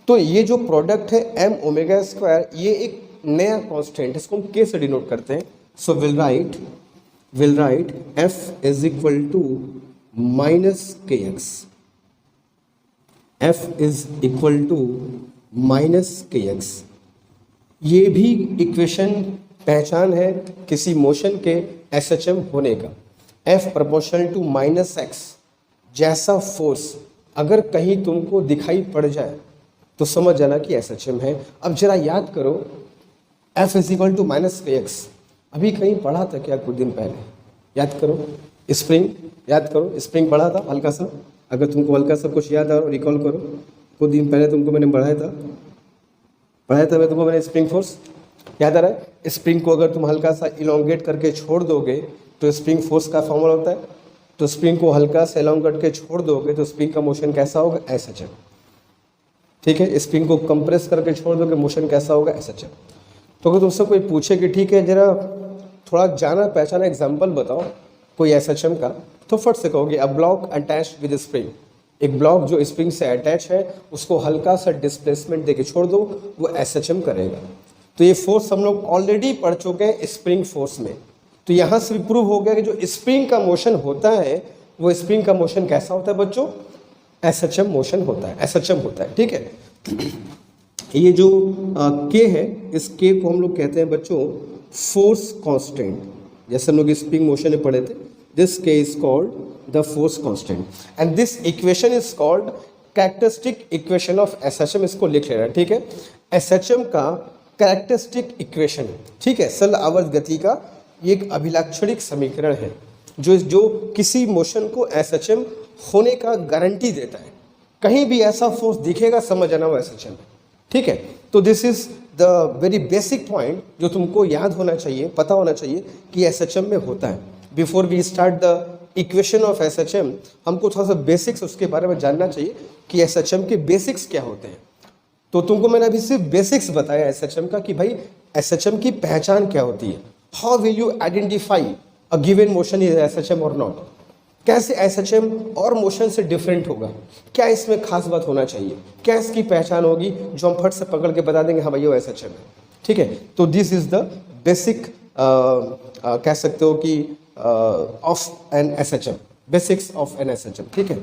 तो ये जो प्रोडक्ट है m ओमेगा स्क्वायर, ये एक नया कांस्टेंट है, इसको हम k से डिनोट करते हैं। So will write f is equal to minus k x, f is equal to minus k x. ये भी इक्वेशन पहचान है किसी मोशन के SHM होने का। F proportional to minus x जैसा फोर्स अगर कहीं तुमको दिखाई पड़ जाए तो समझ जाना कि SHM है। अब जरा याद करो, F is equal to minus k x अभी कहीं पढ़ा था क्या कुछ दिन पहले, याद करो। स्प्रिंग याद करो, स्प्रिंग पढ़ा था हल्का सा, अगर तुमको हल्का सा कुछ याद आ रिकॉल करो, कुछ दिन पहले तुमको मैंने पढ़ाया था मैं तुमको, मैंने स्प्रिंग फोर्स याद आ रहा है। स्प्रिंग को अगर तुम हल्का सा इलोंगेट करके छोड़ दोगे तो स्प्रिंग फोर्स का फॉर्मूला होता है, तो स्प्रिंग को हल्का सा इलोंगेट करके छोड़ दोगे तो स्प्रिंग का मोशन कैसा होगा, SHM, ठीक है। स्प्रिंग को कंप्रेस करके छोड़ दोगे मोशन कैसा होगा, SHM। तो अगर तुमसे कोई पूछे कि ठीक है जरा थोड़ा जाना पहचाना एग्जाम्पल बताओ कोई SHM का, तो फट से कहोगे a block attach with spring, एक ब्लॉक जो स्प्रिंग से अटैच है उसको हल्का सा डिस्प्लेसमेंट देके छोड़ दो, वो SHM करेगा। तो ये फोर्स हम लोग ऑलरेडी पढ़ चुके हैं स्प्रिंग फोर्स में। तो यहाँ से भी प्रूव हो गया कि जो स्प्रिंग का मोशन होता है वो स्प्रिंग का मोशन कैसा होता है बच्चों, SHM मोशन होता है, SHM होता है, ठीक है। ये जो K है, इस K को हम लोग कहते हैं बच्चों फोर्स कांस्टेंट, जैसे हम लोग स्प्रिंग मोशन में पढ़े थे। This K is called the force constant and this equation is called characteristic equation of SHM, इसको लिख लेना, ठीक है। SHM का characteristic equation, ठीक है, सरल आवर्त गति का ये एक अभिलाक्षणिक समीकरण है जो किसी मोशन को SHM होने का गारंटी देता है। कहीं भी ऐसा फोर्स दिखेगा समझ आना वो SHM है, ठीक है। तो this is the very basic point जो तुमको याद होना चाहिए, पता होना चाहिए कि SHM में होता है। Before we start the equation of SHM हमको थोड़ा सा बेसिक्स उसके बारे में जानना चाहिए कि SHM के बेसिक्स क्या होते हैं। तो तुमको मैंने अभी सिर्फ बेसिक्स बताया SHM का कि भाई SHM की पहचान क्या होती है, how will you identify a given motion is SHM और नॉट, कैसे SHM और मोशन से डिफरेंट होगा, क्या इसमें खास बात होना चाहिए, क्या इसकी पहचान होगी जो हम फट से पकड़ के बता देंगे हाँ भाई वो SHM है, ठीक है। तो दिस इज द बेसिक कह सकते हो कि of an SHM, basics of an SHM, ठीक है।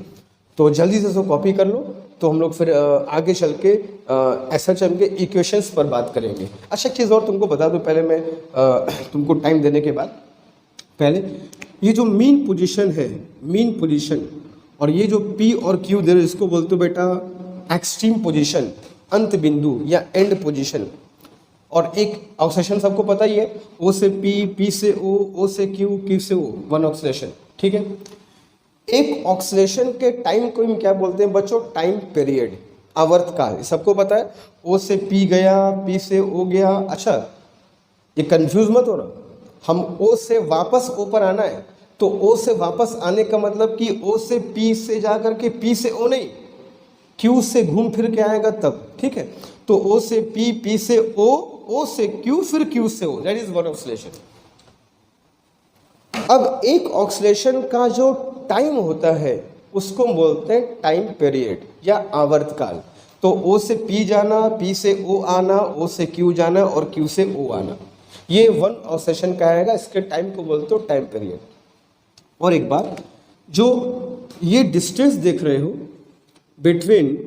तो जल्दी से इसको कॉपी कर लो, तो हम लोग फिर आगे चल के SHM के इक्वेशंस पर बात करेंगे। अच्छा एक चीज़ और तुमको बता दूं पहले मैं, तुमको टाइम देने के बाद, पहले ये जो मीन पोजीशन है, मीन पोजीशन, और ये जो P और Q दे रहे इसको बोलते हो बेटा एक्सट्रीम पोजीशन, अंत बिंदु या एंड पोजीशन। और एक ऑक्सीलेशन सबको पता ही है, O से P, P से O, O से Q, Q से O, वन ऑक्सीलेशन, ठीक है। एक ऑक्सीलेशन के टाइम को हम क्या बोलते हैं बच्चों, टाइम पीरियड, आवर्त काल, सबको पता है। O से P गया, P से O गया। अच्छा ये कंफ्यूज मत हो रहा, हम O से वापस O पर आना है तो O से वापस आने का मतलब कि O से P से जा करके P से O नहीं, Q से घूम फिर के आएगा तब, ठीक है। तो O से P, P से O, O से Q, फिर Q से O, that is one oscillation. अब एक ऑक्सीलेशन का जो टाइम होता है उसको हम बोलते हैं टाइम पीरियड या आवर्तकाल। तो ओ से पी जाना, पी से ओ आना, ओ से क्यू जाना और क्यू से ओ आना, ये वन ऑसेशन का आएगा, इसके टाइम को बोलते हो टाइम पीरियड। और एक बात, जो ये डिस्टेंस देख रहे हो between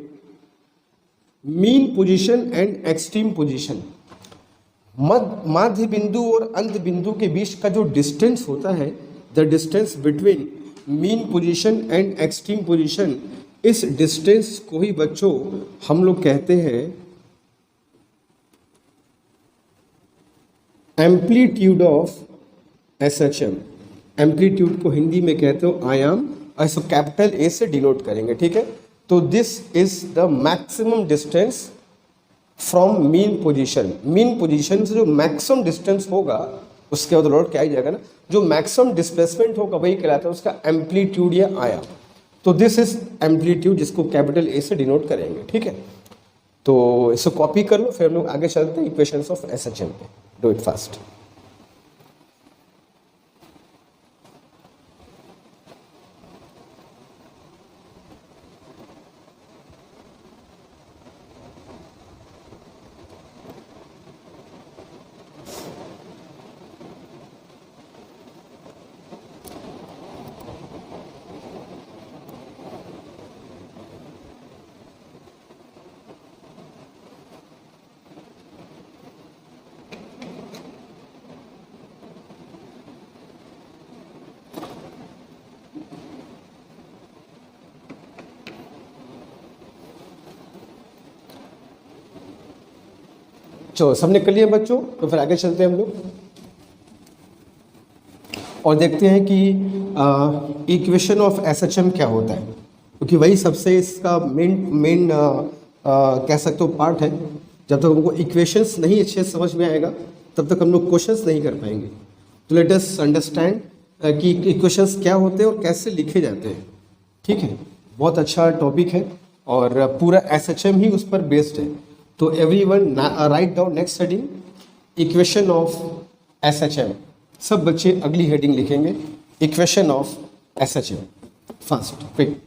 mean position and extreme position, माध्य बिंदु और अंत बिंदु के बीच का जो डिस्टेंस होता है, the distance between mean position and extreme position, इस डिस्टेंस को ही बच्चों हम लोग कहते हैं एम्पलीट्यूड ऑफ SHM। एम्पलीट्यूड को हिंदी में कहते हो आयाम, और इसको कैपिटल A से डिनोट करेंगे, ठीक है। तो this is the maximum distance from mean position. Mean position से जो मैक्सिमम डिस्टेंस होगा उसके बाद लौट क्या ही जाएगा ना, जो मैक्सिमम डिस्प्लेसमेंट होगा वही कहलाता है उसका एम्पलीट्यूड या आयाम। तो दिस इज एम्पलीट्यूड, जिसको कैपिटल A से डिनोट करेंगे, ठीक है। तो इसको कॉपी कर लो, फिर हम लोग आगे चलते हैं इक्वेशंस ऑफ SHM पे। Do it fast. चलो सबने कर लिया बच्चों, तो फिर आगे चलते हैं हम लोग और देखते हैं कि इक्वेशन ऑफ SHM क्या होता है, क्योंकि वही सबसे इसका मेन कह सकते हो पार्ट है। जब तक हमको इक्वेशंस नहीं अच्छे से समझ में आएगा तब तक हम लोग क्वेश्चंस नहीं कर पाएंगे। तो लेट अस अंडरस्टैंड कि इक्वेशंस क्या होते हैं और कैसे लिखे जाते हैं, ठीक है। बहुत अच्छा टॉपिक है और पूरा SHM ही उस पर बेस्ड है। तो everyone write down next heading equation of SHM। सब बच्चे अगली हेडिंग लिखेंगे, equation of SHM। Fast quick.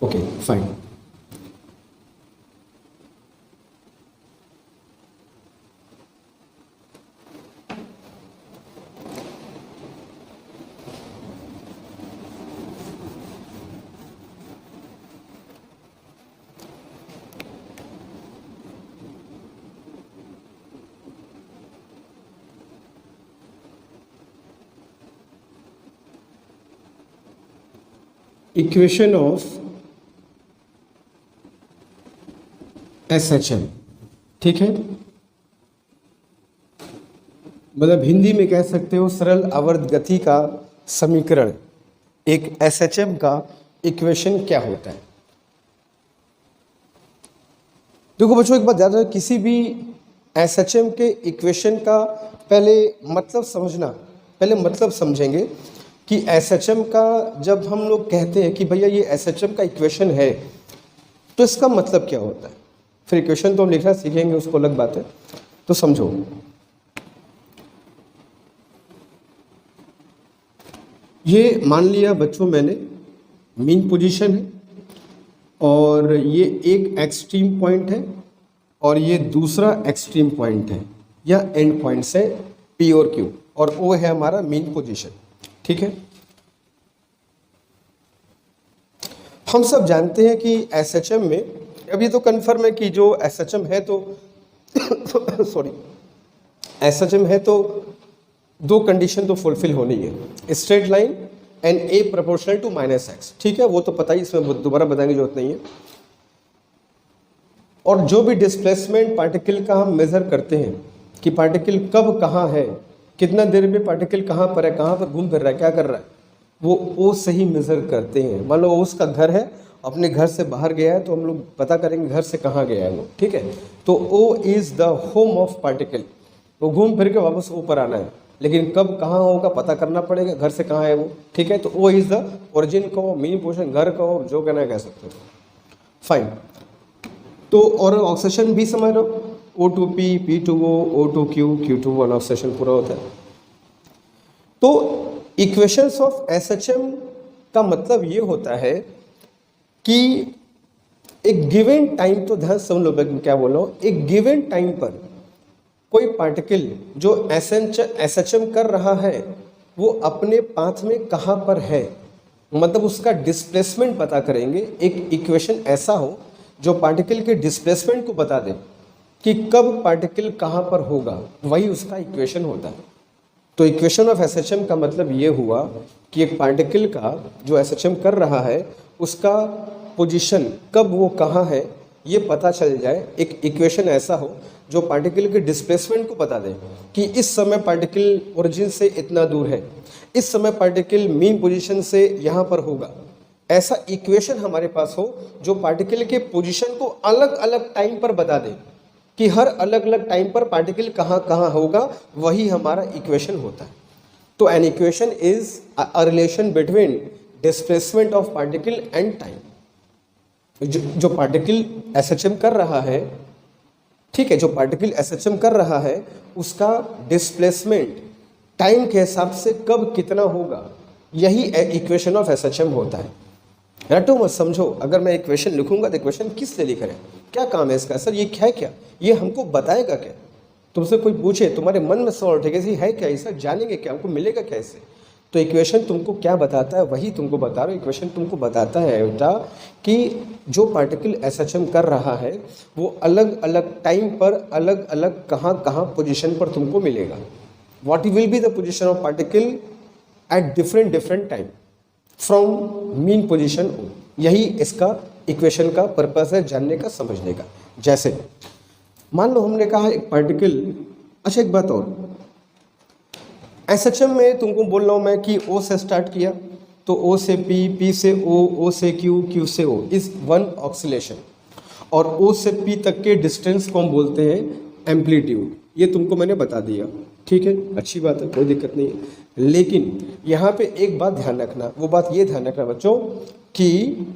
Okay fine. Equation of SHM, ठीक है। मतलब हिंदी में कह सकते हो सरल आवर्त गति का समीकरण, एक SHM का इक्वेशन क्या होता है। देखो बच्चों, एक बात याद रखो, किसी भी SHM के इक्वेशन का पहले मतलब समझना, पहले मतलब समझेंगे कि SHM का जब हम लोग कहते हैं कि भैया ये SHM का इक्वेशन है तो इसका मतलब क्या होता है। फिर इक्वेशन तो हम लिखना सीखेंगे, उसको अलग बात है। तो समझो, ये मान लिया बच्चों मैंने मीन पोजीशन है और ये एक एक्सट्रीम पॉइंट है और ये दूसरा एक्सट्रीम पॉइंट है या एंड पॉइंट्स है P और Q, और O है हमारा मीन पोजीशन, ठीक है। हम सब जानते हैं कि SHM में, अब ये तो कन्फर्म है कि जो SHM है तो सॉरी SHM है तो दो कंडीशन तो फुलफिल होनी है, straight line and A proportional to -x, ठीक है। वो तो पता ही, इसमें दोबारा बताने की जरूरत नहीं है। और जो भी डिस्प्लेसमेंट पार्टिकल का हम मेजर करते हैं कि पार्टिकल कब कहाँ है, कितना देर में पार्टिकल कहाँ पर है, कहाँ पर घूम फिर रहा है, क्या कर रहा है, वो O से ही मेजर करते हैं। मान लो उसका घर है, अपने घर से बाहर गया है, तो हम लोग पता करेंगे घर से कहाँ गया है वो, ठीक है। तो O is the home of particle, वो घूम फिर के वापस O पर आना है, लेकिन कब कहाँ होगा पता करना पड़ेगा, घर से कहाँ है वो, ठीक है। तो O इज द ओरिजिन को, मीन पोजीशन घर को, जो कहना है कह सकते हो, फाइन। तो और ऑक्सीजन भी समझ लो, O2P, P2O, O2Q, Q2 one oxidation पूरा होता है। तो इक्वेशंस ऑफ SHM का मतलब ये होता है कि एक गिवन टाइम, तो ध्यान सुन लो मैं क्या बोल रहा हूँ, एक गिवन टाइम पर कोई पार्टिकल जो SHM कर रहा है वो अपने पाथ में कहाँ पर है, मतलब उसका डिस्प्लेसमेंट पता करेंगे। एक इक्वेशन ऐसा हो जो पार्टिकल के डिस्प्लेसमेंट को बता दे कि कब पार्टिकल कहाँ पर होगा, वही उसका इक्वेशन होता है। तो इक्वेशन ऑफ SHM का मतलब ये हुआ कि एक पार्टिकल का जो SHM कर रहा है उसका पोजीशन कब वो कहाँ है ये पता चल जाए। एक इक्वेशन ऐसा हो जो पार्टिकल के डिस्प्लेसमेंट को बता दे कि इस समय पार्टिकल ओरिजिन से इतना दूर है, इस समय पार्टिकल मीन पोजीशन से यहाँ पर होगा। ऐसा इक्वेशन हमारे पास हो जो पार्टिकल के पोजीशन को अलग अलग टाइम पर बता दे कि हर अलग अलग टाइम पर पार्टिकल कहाँ कहाँ होगा, वही हमारा इक्वेशन होता है। तो an equation is a relation between displacement of particle and time. जो पार्टिकल SHM कर रहा है, ठीक है, जो पार्टिकल SHM कर रहा है उसका डिस्प्लेसमेंट टाइम के हिसाब से कब कितना होगा, यही इक्वेशन ऑफ SHM होता है। रटो मत समझो, अगर मैं इक्वेशन लिखूंगा तो इक्वेशन किस लिए लिख रहे हैं, क्या काम है इसका, सर ये है क्या, ये हमको बताएगा क्या। तुमसे कोई पूछे तुम्हारे मन में सवाल उठेगा है क्या ये, सर जानेंगे क्या, हमको मिलेगा क्या इससे। तो इक्वेशन तुमको क्या बताता है वही तुमको बता रहा हूँ। इक्वेशन तुमको बताता है बेटा कि जो पार्टिकल SHM कर रहा है वो अलग अलग टाइम पर अलग अलग कहाँ कहाँ पोजीशन पर तुमको मिलेगा। What will be the position of particle at different time from mean position O। यही इसका इक्वेशन का पर्पस है, जानने का, समझने का। जैसे मान लो हमने कहा एक पार्टिकल, अच्छा एक बात और, SHM में तुमको बोल रहा हूँ मैं कि O से स्टार्ट किया तो O से P, P से O, O से Q, Q से O इज वन ऑक्सीलेशन, और O से P तक के डिस्टेंस को हम बोलते हैं एम्पलीट्यूड। ये तुमको मैंने बता दिया, ठीक है, अच्छी बात है, कोई दिक्कत नहीं है। लेकिन यहाँ पे एक बात ध्यान रखना, वो बात ये ध्यान रखना बच्चों कि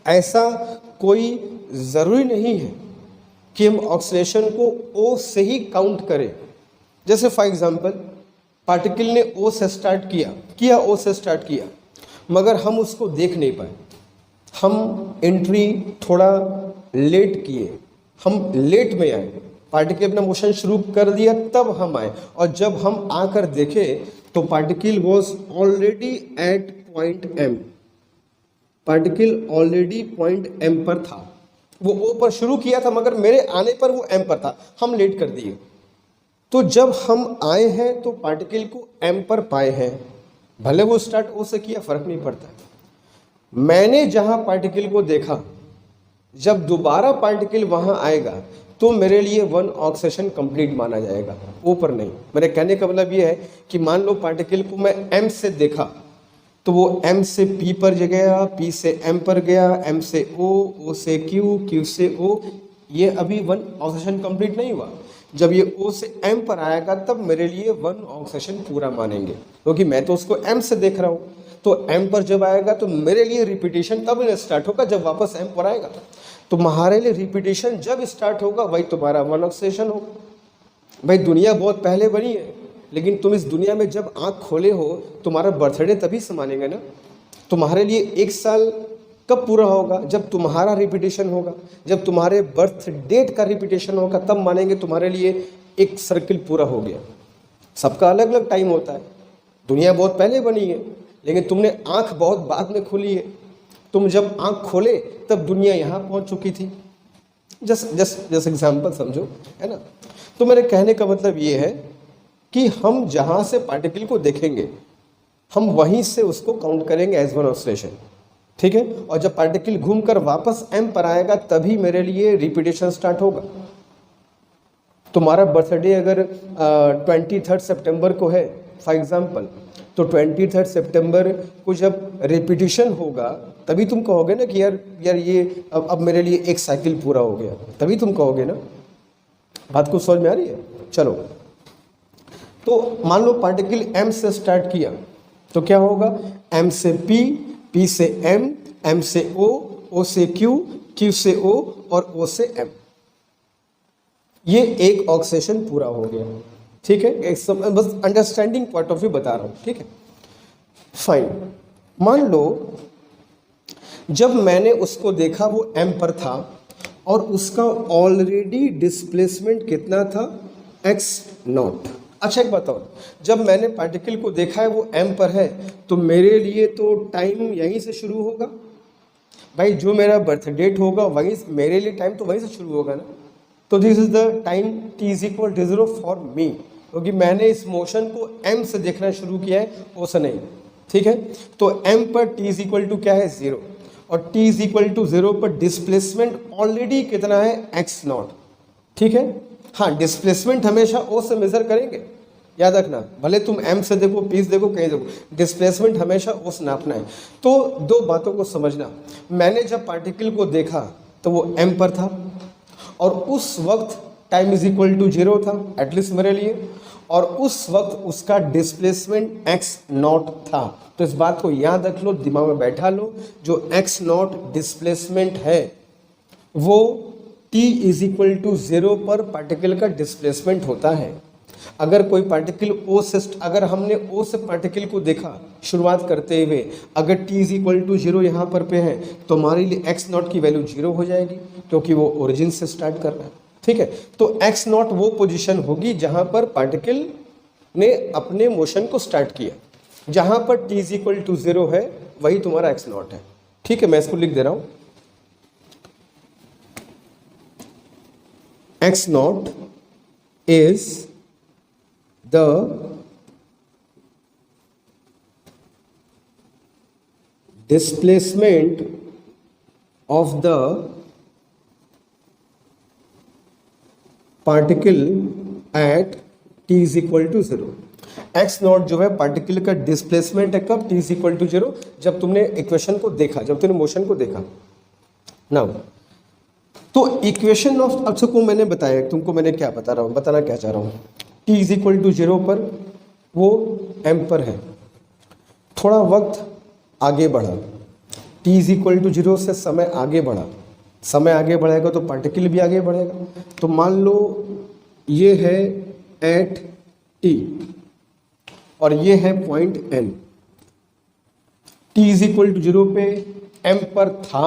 ऐसा कोई ज़रूरी नहीं है कि हम ऑक्सीलेशन को O से ही काउंट करें। जैसे फॉर एग्जांपल पार्टिकल ने O से स्टार्ट किया O से स्टार्ट किया, मगर हम उसको देख नहीं पाए, हम एंट्री थोड़ा लेट किए, हम लेट में आए, पार्टिकल अपना मोशन शुरू कर दिया तब हम आए, और जब हम आकर देखे तो particle was already at point M, particle already point M पर था। वो O पर शुरू किया था मगर मेरे आने पर वो M पर था, हम लेट कर दिए। तो जब हम आए हैं तो पार्टिकल को M पर पाए हैं, भले वो स्टार्ट O से किया, फर्क नहीं पड़ता। मैंने जहां पार्टिकल को देखा, जब दोबारा पार्टिकल वहां आएगा तो मेरे लिए वन ऑक्सीडेशन कंप्लीट माना जाएगा, O पर नहीं। मेरे कहने का मतलब ये है कि मान लो पार्टिकल को मैं M से देखा तो वो M से P पर गया, P से M पर गया, M से O, O से Q, Q से O, ये अभी वन ऑक्सीडेशन कंप्लीट नहीं हुआ। जब ये O से M पर आएगा तब मेरे लिए वन ऑक्सीडेशन पूरा मानेंगे, क्योंकि मैं तो उसको M से देख रहा हूँ। तो M पर जब आएगा तो मेरे लिए रिपीटेशन तब स्टार्ट होगा जब वापस M पर आएगा। तो तुम्हारे लिए रिपीटेशन जब स्टार्ट होगा वही तुम्हारा वन ऑक्सीडेशन होगा। भाई दुनिया बहुत पहले बनी है, लेकिन तुम इस दुनिया में जब आँख खोले हो, तुम्हारा बर्थडे तभी से मानेंगे ना। तुम्हारे लिए एक साल कब पूरा होगा, जब तुम्हारा रिपीटेशन होगा, जब तुम्हारे बर्थ डेट का रिपीटेशन होगा तब मानेंगे तुम्हारे लिए एक सर्किल पूरा हो गया। सबका अलग अलग टाइम होता है। दुनिया बहुत पहले बनी है, लेकिन तुमने आंख बहुत बाद में खोली है। तुम जब आंख खोले तब दुनिया यहाँ पहुँच चुकी थी। जस्ट एग्जाम्पल समझो, है ना। तो मेरे कहने का मतलब ये है कि हम जहाँ से पार्टिकल को देखेंगे हम वहीं से उसको काउंट करेंगे एज वन ऑक्सीडेशन, ठीक है। और जब पार्टिकल घूमकर वापस M पर आएगा तभी मेरे लिए रिपीटेशन स्टार्ट होगा। तुम्हारा बर्थडे अगर 23 सितंबर को है फॉर एग्जांपल, तो 23 सितंबर को जब रिपीटेशन होगा तभी तुम कहोगे ना कि यार ये अब मेरे लिए एक साइकिल पूरा हो गया, तभी तुम कहोगे ना। बात को समझ में आ रही है। चलो, तो मान लो पार्टिकल M से स्टार्ट किया तो क्या होगा, M से P, P से M, M से O, O से Q, Q से O और O से M। ये एक ऑक्सीडेशन पूरा हो गया, ठीक है। एक बस अंडरस्टैंडिंग पॉइंट ऑफ व्यू बता रहा हूँ, ठीक है। फाइन, मान लो जब मैंने उसको देखा वो m पर था और उसका ऑलरेडी डिस्प्लेसमेंट कितना था, x नॉट। अच्छा एक बताओ, जब मैंने पार्टिकल को देखा है वो m पर है, तो मेरे लिए तो टाइम यहीं से शुरू होगा भाई, जो मेरा बर्थ डेट होगा वहीं, मेरे लिए टाइम तो वहीं से शुरू होगा ना। तो this is the time t is equal to 0 for me, क्योंकि मैंने इस मोशन को m से देखना शुरू किया है, ओ से नहीं, ठीक है। तो m पर t इज इक्वल टू क्या है, 0, और t इज इक्वल टू 0 पर डिस्प्लेसमेंट ऑलरेडी कितना है, x नॉट, ठीक है। हाँ, डिस्प्लेसमेंट हमेशा o से मेजर करेंगे, याद रखना, भले तुम m से देखो, p से देखो, कहीं देखो, डिस्प्लेसमेंट हमेशा o से नापना है। तो दो बातों को समझना, मैंने जब पार्टिकल को देखा तो वो m पर था और उस वक्त टाइम इज इक्वल टू 0 था, एटलीस्ट मेरे लिए, और उस वक्त उसका डिस्प्लेसमेंट x नॉट था। तो इस बात को याद रख लो, दिमाग में बैठा लो, जो x नॉट डिस्प्लेसमेंट है वो t इज इक्वल टू 0 पर पार्टिकल का डिस्प्लेसमेंट होता है। अगर कोई पार्टिकल O से, अगर हमने O से पार्टिकल को देखा शुरुआत करते हुए, अगर t इज इक्वल टू 0 यहाँ पर पे है, तो हमारे लिए x नॉट की वैल्यू 0 हो जाएगी, क्योंकि वो ओरिजिन से स्टार्ट कर रहा है, ठीक है। तो x नॉट वो पोजीशन होगी जहाँ पर पार्टिकल ने अपने मोशन को स्टार्ट किया, जहाँ पर t इज इक्वल टू 0 है वही तुम्हारा x नॉट है, ठीक है। मैं इसको लिख दे रहा हूँ, x not is the displacement of the particle at t is equal to 0। x not जो है पार्टिकल का डिस्प्लेसमेंट है कब, t is equal to 0, जब तुमने इक्वेशन को देखा, जब तुमने मोशन को देखा ना। तो इक्वेशन ऑफ, अब को मैंने बताया, तुमको मैंने क्या बता रहा हूँ, बताना क्या चाह रहा हूँ, t इज इक्वल टू 0 पर वो m पर है, थोड़ा वक्त आगे बढ़ा, t इज इक्वल टू 0 से समय आगे बढ़ा, समय आगे बढ़ेगा तो पार्टिकल भी आगे बढ़ेगा। तो मान लो ये है एट t और ये है point n, t is equal to 0 पे m पर था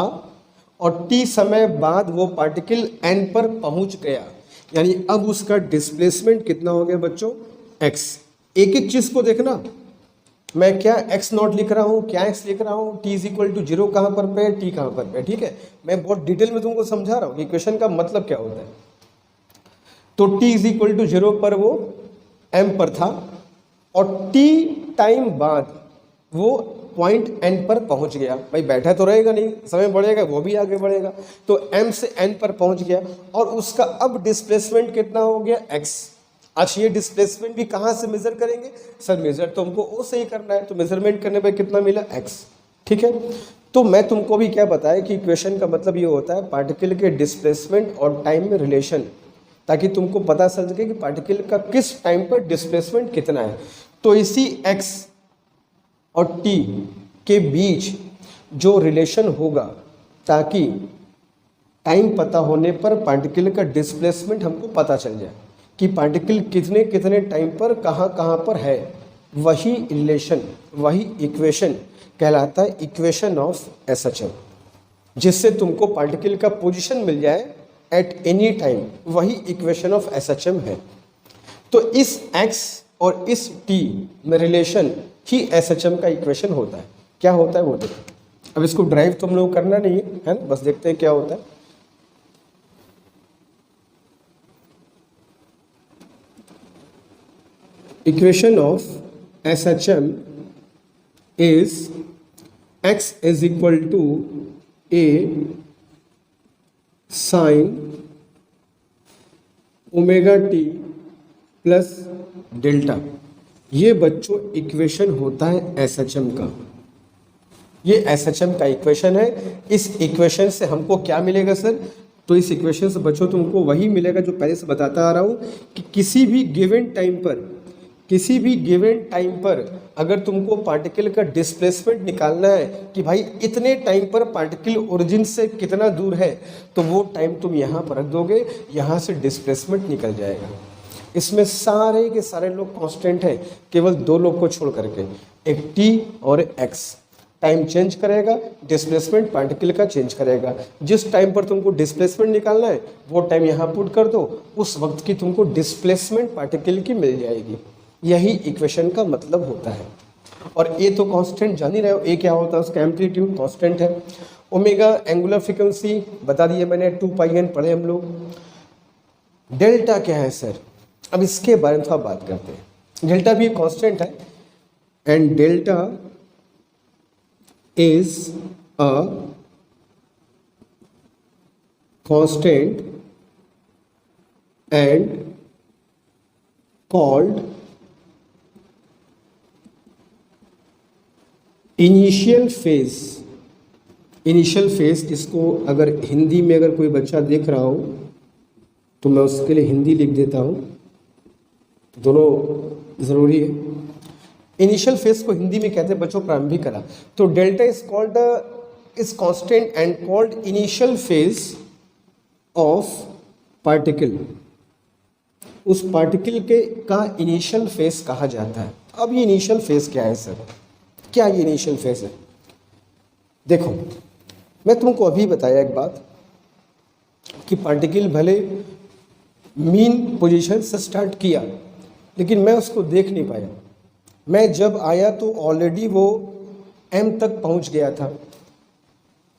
और t समय बाद वो पार्टिकल n पर पहुंच गया, यानी अब उसका डिस्प्लेसमेंट कितना हो गया बच्चों, x। एक एक चीज को देखना, मैं क्या x नॉट लिख रहा हूँ, क्या x लिख रहा हूँ, t इज इक्वल टू 0 कहाँ पर पे, t कहाँ पर पे, ठीक है। मैं बहुत डिटेल में तुमको समझा रहा हूँ इक्वेशन का मतलब क्या होता है। तो t इज इक्वल टू 0 पर वो m पर था और t टाइम बाद वो पॉइंट n पर पहुंच गया, भाई बैठा तो रहेगा नहीं, समय बढ़ेगा वो भी आगे बढ़ेगा, तो m से n पर पहुंच गया और उसका अब डिस्प्लेसमेंट कितना हो गया, x। अच्छा ये डिस्प्लेसमेंट भी कहाँ से मेजर करेंगे, सर मेजर तो हमको ओ से ही करना है, तो मेजरमेंट करने पर कितना मिला, x, ठीक है। तो मैं तुमको भी क्या बताया कि इक्वेशन का मतलब ये होता है पार्टिकल के डिस्प्लेसमेंट और टाइम में रिलेशन, ताकि तुमको पता चल सके कि पार्टिकल का किस टाइम पर डिस्प्लेसमेंट कितना है। तो इसी x और t के बीच जो रिलेशन होगा, ताकि टाइम पता होने पर पार्टिकल का डिस्प्लेसमेंट हमको पता चल जाए कि पार्टिकल कितने कितने टाइम पर कहाँ कहाँ पर है, वही रिलेशन, वही इक्वेशन कहलाता है इक्वेशन ऑफ एसएचएम, जिससे तुमको पार्टिकल का पोजीशन मिल जाए एट एनी टाइम, वही इक्वेशन ऑफ एसएचएम है। तो इस x और इस t में रिलेशन ही एसएचएम का इक्वेशन होता है। क्या होता है वो देखो, अब इसको ड्राइव तुम लोग करना नहीं है ना, बस देखते हैं क्या होता है। Equation of SHM is x is equal to a sine omega t plus delta. ये बच्चों इक्वेशन होता है एसएचएम का, ये एसएचएम का इक्वेशन है। इस इक्वेशन से हमको क्या मिलेगा सर, तो इस इक्वेशन से बच्चों तुमको वही मिलेगा जो पहले से बताता आ रहा हूँ कि किसी भी गिवन टाइम पर किसी भी गिवन टाइम पर अगर तुमको पार्टिकल का डिस्प्लेसमेंट निकालना है कि भाई इतने टाइम पर पार्टिकल ओरिजिन से कितना दूर है, तो वो टाइम तुम यहाँ पर रख दोगे, यहाँ से डिस्प्लेसमेंट निकल जाएगा। इसमें सारे के सारे लोग कांस्टेंट हैं, केवल दो लोग को छोड़ करके, एक टी और एक्स। टाइम चेंज करेगा, डिस्प्लेसमेंट पार्टिकल का चेंज करेगा। जिस टाइम पर तुमको डिस्प्लेसमेंट निकालना है वो टाइम यहाँ पुट कर दो, उस वक्त की तुमको डिस्प्लेसमेंट पार्टिकल की मिल जाएगी। यही इक्वेशन का मतलब होता है। और ए तो कांस्टेंट जान ही रहे हो, ए क्या होता है, उसका एम्पलीट्यूड कांस्टेंट है। ओमेगा एंगुलर फ्रीक्वेंसी बता दिए मैंने, 2πn पढ़े हम लोग। डेल्टा क्या है सर, अब इसके बारे में थोड़ा बात करते हैं। डेल्टा भी कांस्टेंट है, and delta is a constant and called initial phase. Initial phase, इसको अगर हिंदी में अगर कोई बच्चा देख रहा हो तो मैं उसके लिए हिंदी लिख देता हूँ, दोनों ज़रूरी है। इनिशियल फेज को हिंदी में कहते हैं बच्चों प्रारंभिक कला। तो delta is called is constant and called initial phase of particle. उस पार्टिकल के का इनिशियल फेज कहा जाता है। अब ये इनिशियल फेज क्या है सर, क्या ये इनिशियल फेज है? देखो, मैं तुमको अभी बताया एक बात कि पार्टिकल भले मीन पोजीशन से स्टार्ट किया, लेकिन मैं उसको देख नहीं पाया। मैं जब आया तो ऑलरेडी वो m तक पहुंच गया था।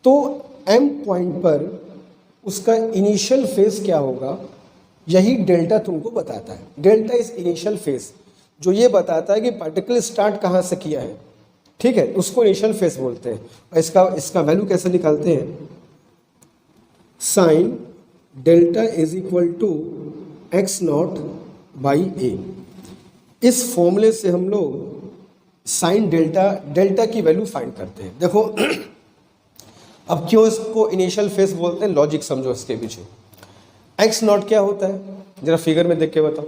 तो m पॉइंट पर उसका इनिशियल फेज क्या होगा, यही डेल्टा तुमको बताता है। डेल्टा इज इनिशियल फेज, जो ये बताता है कि पार्टिकल स्टार्ट कहाँ से किया है। ठीक है, उसको इनिशियल फेज बोलते हैं। और इसका वैल्यू कैसे निकालते हैं, sine delta is equal to x not by a. इस फॉर्मूले से हम लोग साइन डेल्टा की वैल्यू फाइंड करते हैं। देखो अब क्यों इसको इनिशियल फेज बोलते हैं, लॉजिक समझो इसके पीछे। एक्स नॉट क्या होता है, जरा फिगर में देख के बताओ।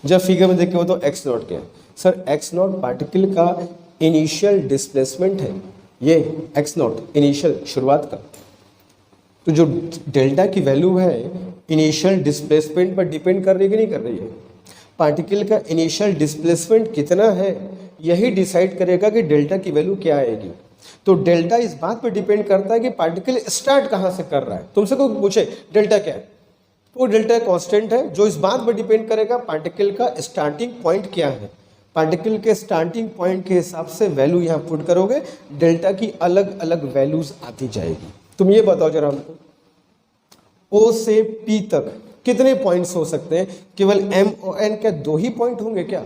जब फिगर में देख के बताओ एक्स नॉट क्या है। सर एक्स नॉट पार्टिकल का इनिशियल डिस्प्लेसमेंट है, ये एक्स नॉट इनिशियल शुरुआत का। तो जो डेल्टा की वैल्यू है इनिशियल डिस्प्लेसमेंट पर डिपेंड कर रही है कि नहीं कर रही है। पार्टिकल का इनिशियल डिस्प्लेसमेंट कितना है यही डिसाइड करेगा कि डेल्टा की वैल्यू क्या आएगी। तो डेल्टा इस बात पर डिपेंड करता है कि पार्टिकल स्टार्ट कहाँ से कर रहा है। तुमसे कोई पूछे डेल्टा क्या है, तो वो डेल्टा कांस्टेंट है जो इस बात पर डिपेंड करेगा पार्टिकल का स्टार्टिंग पॉइंट क्या है। पार्टिकल के स्टार्टिंग पॉइंट के हिसाब से वैल्यू यहाँ पुट करोगे, डेल्टा की अलग अलग वैल्यूज आती जाएगी। तुम ये बताओ जरा हमको, ओ से पी तक कितने पॉइंट्स हो सकते हैं? केवल एम और एन क्या दो ही पॉइंट होंगे क्या?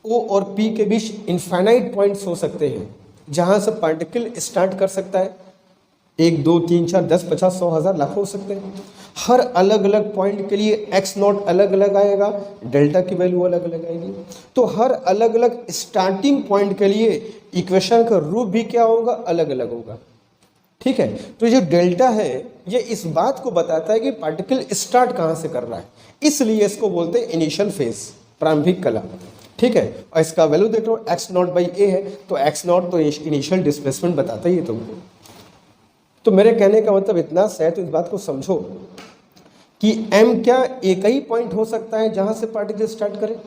ओ और पी के बीच इनफाइनाइट पॉइंट्स हो सकते हैं जहां से पार्टिकल स्टार्ट कर सकता है। 1 2 3 4 10 50 100 1000 लाखों हो सकते हैं। हर अलग अलग पॉइंट के लिए एक्स नॉट अलग अलग आएगा, डेल्टा की वैल्यू अलग अलग आएगी। तो हर अलग अलग स्टार्टिंग पॉइंट के लिए इक्वेशन का रूप भी क्या होगा, अलग अलग होगा। ठीक है, तो जो डेल्टा है ये इस बात को बताता है कि पार्टिकल स्टार्ट कहाँ से कर रहा है, इसलिए इसको बोलते हैं इनिशियल फेज, प्रारंभिक कला। ठीक है, और इसका वैल्यू देख लो एक्स नॉट बाई ए है, तो एक्स नॉट तो इनिशियल डिस्प्लेसमेंट बताता ही है तुमको। तो मेरे कहने का मतलब इतना सा है, तो इस बात को समझो कि एम क्या एक ही पॉइंट हो सकता है जहां से पार्टिकल स्टार्ट करे।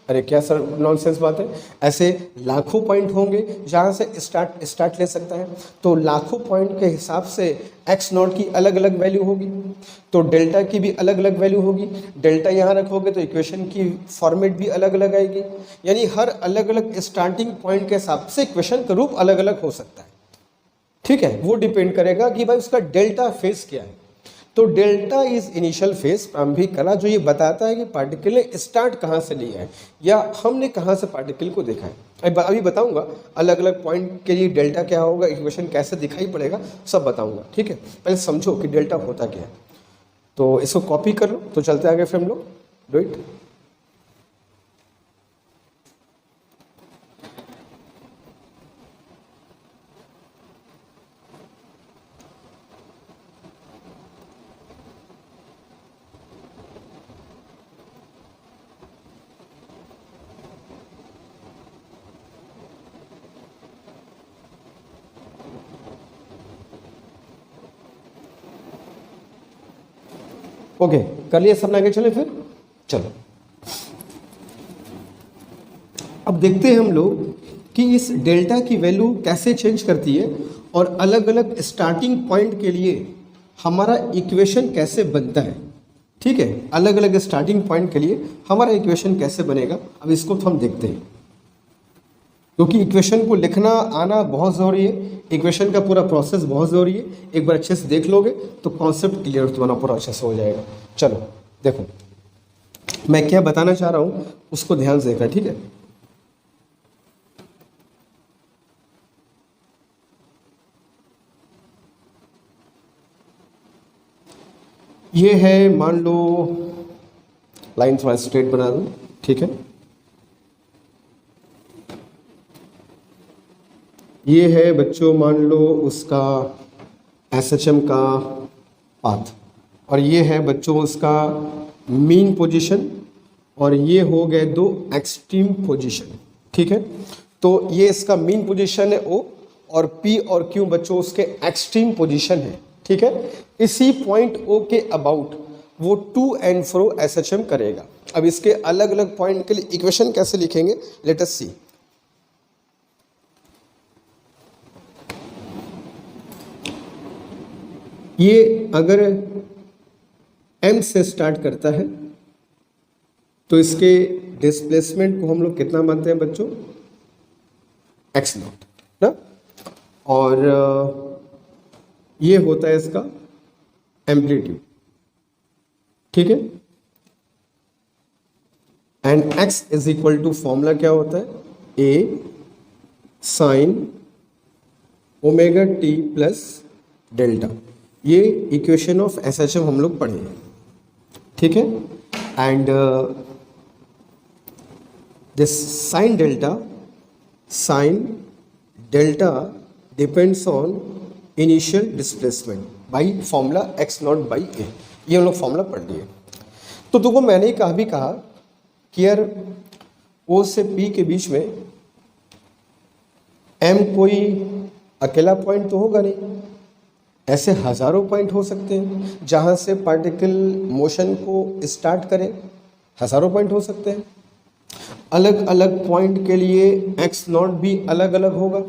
अरे क्या सर नॉनसेंस बात है, ऐसे लाखों पॉइंट होंगे जहां से स्टार्ट ले सकता है। तो लाखों पॉइंट के हिसाब से एक्स नॉट की अलग अलग वैल्यू होगी, तो डेल्टा की भी अलग अलग वैल्यू होगी। डेल्टा यहाँ रखोगे तो इक्वेशन की फॉर्मेट भी अलग अलग आएगी, यानी हर अलग अलग स्टार्टिंग पॉइंट के हिसाब से इक्वेशन का रूप अलग अलग हो सकता है। ठीक है, वो डिपेंड करेगा कि भाई उसका डेल्टा फेज क्या है। तो डेल्टा इज इनिशियल फेज, प्रारंभिक कला, जो ये बताता है कि पार्टिकल ने स्टार्ट कहाँ से लिया है या हमने कहाँ से पार्टिकल को देखा है। अभी बताऊंगा अलग अलग पॉइंट के लिए डेल्टा क्या होगा, इक्वेशन कैसे दिखाई पड़ेगा, सब बताऊंगा। ठीक है, पहले समझो कि डेल्टा होता क्या है। तो इसको कॉपी कर लो, तो चलते आगे फिर हम लोग डू इट। ओके, कर लिया सबने, आगे चले फिर। चलो अब देखते हैं हम लोग कि इस डेल्टा की वैल्यू कैसे चेंज करती है और अलग अलग स्टार्टिंग पॉइंट के लिए हमारा इक्वेशन कैसे बनता है। ठीक है, अलग अलग स्टार्टिंग पॉइंट के लिए हमारा इक्वेशन कैसे बनेगा, अब इसको तो हम देखते हैं, क्योंकि इक्वेशन को लिखना आना बहुत ज़रूरी है, इक्वेशन का पूरा प्रोसेस बहुत ज़रूरी है। एक बार अच्छे से देख लोगे तो कॉन्सेप्ट क्लियर तुम्हारा पूरा अच्छे से हो जाएगा। चलो देखो मैं क्या बताना चाह रहा हूँ उसको ध्यान से देखना, ठीक है। ये है, मान लो लाइन थोड़ा स्ट्रेट बना दूं, ठीक है। ये है बच्चों मान लो उसका एसएचएम का पाथ, और ये है बच्चों उसका मीन पोजीशन, और ये हो गए दो एक्सट्रीम पोजीशन, ठीक है। तो ये इसका मीन पोजीशन है ओ, और पी और क्यू बच्चों उसके एक्सट्रीम पोजीशन है, ठीक है। इसी पॉइंट ओ के अबाउट वो टू एंड फ्रो एसएचएम करेगा। अब इसके अलग अलग पॉइंट के लिए इक्वेशन कैसे लिखेंगे, लेट अस सी। ये अगर m से स्टार्ट करता है तो इसके डिस्प्लेसमेंट को हम लोग कितना मानते हैं बच्चों, x नॉट ना, और ये होता है इसका एम्पलीट्यूड, ठीक है। And x is equal to formula क्या होता है, a sine omega t plus delta. ये इक्वेशन ऑफ एसएचएम हम लोग पढ़े, ठीक है। And this sine delta depends on initial displacement by formula x not by a। ये हम लोग फॉर्मूला पढ़ लिए। तो तुमको मैंने ही कहा कि यार o से p के बीच में m कोई अकेला पॉइंट तो होगा नहीं, ऐसे हजारों पॉइंट हो सकते हैं जहां से पार्टिकल मोशन को स्टार्ट करे, हजारों पॉइंट हो सकते हैं। अलग अलग पॉइंट के लिए x नॉट भी अलग अलग होगा,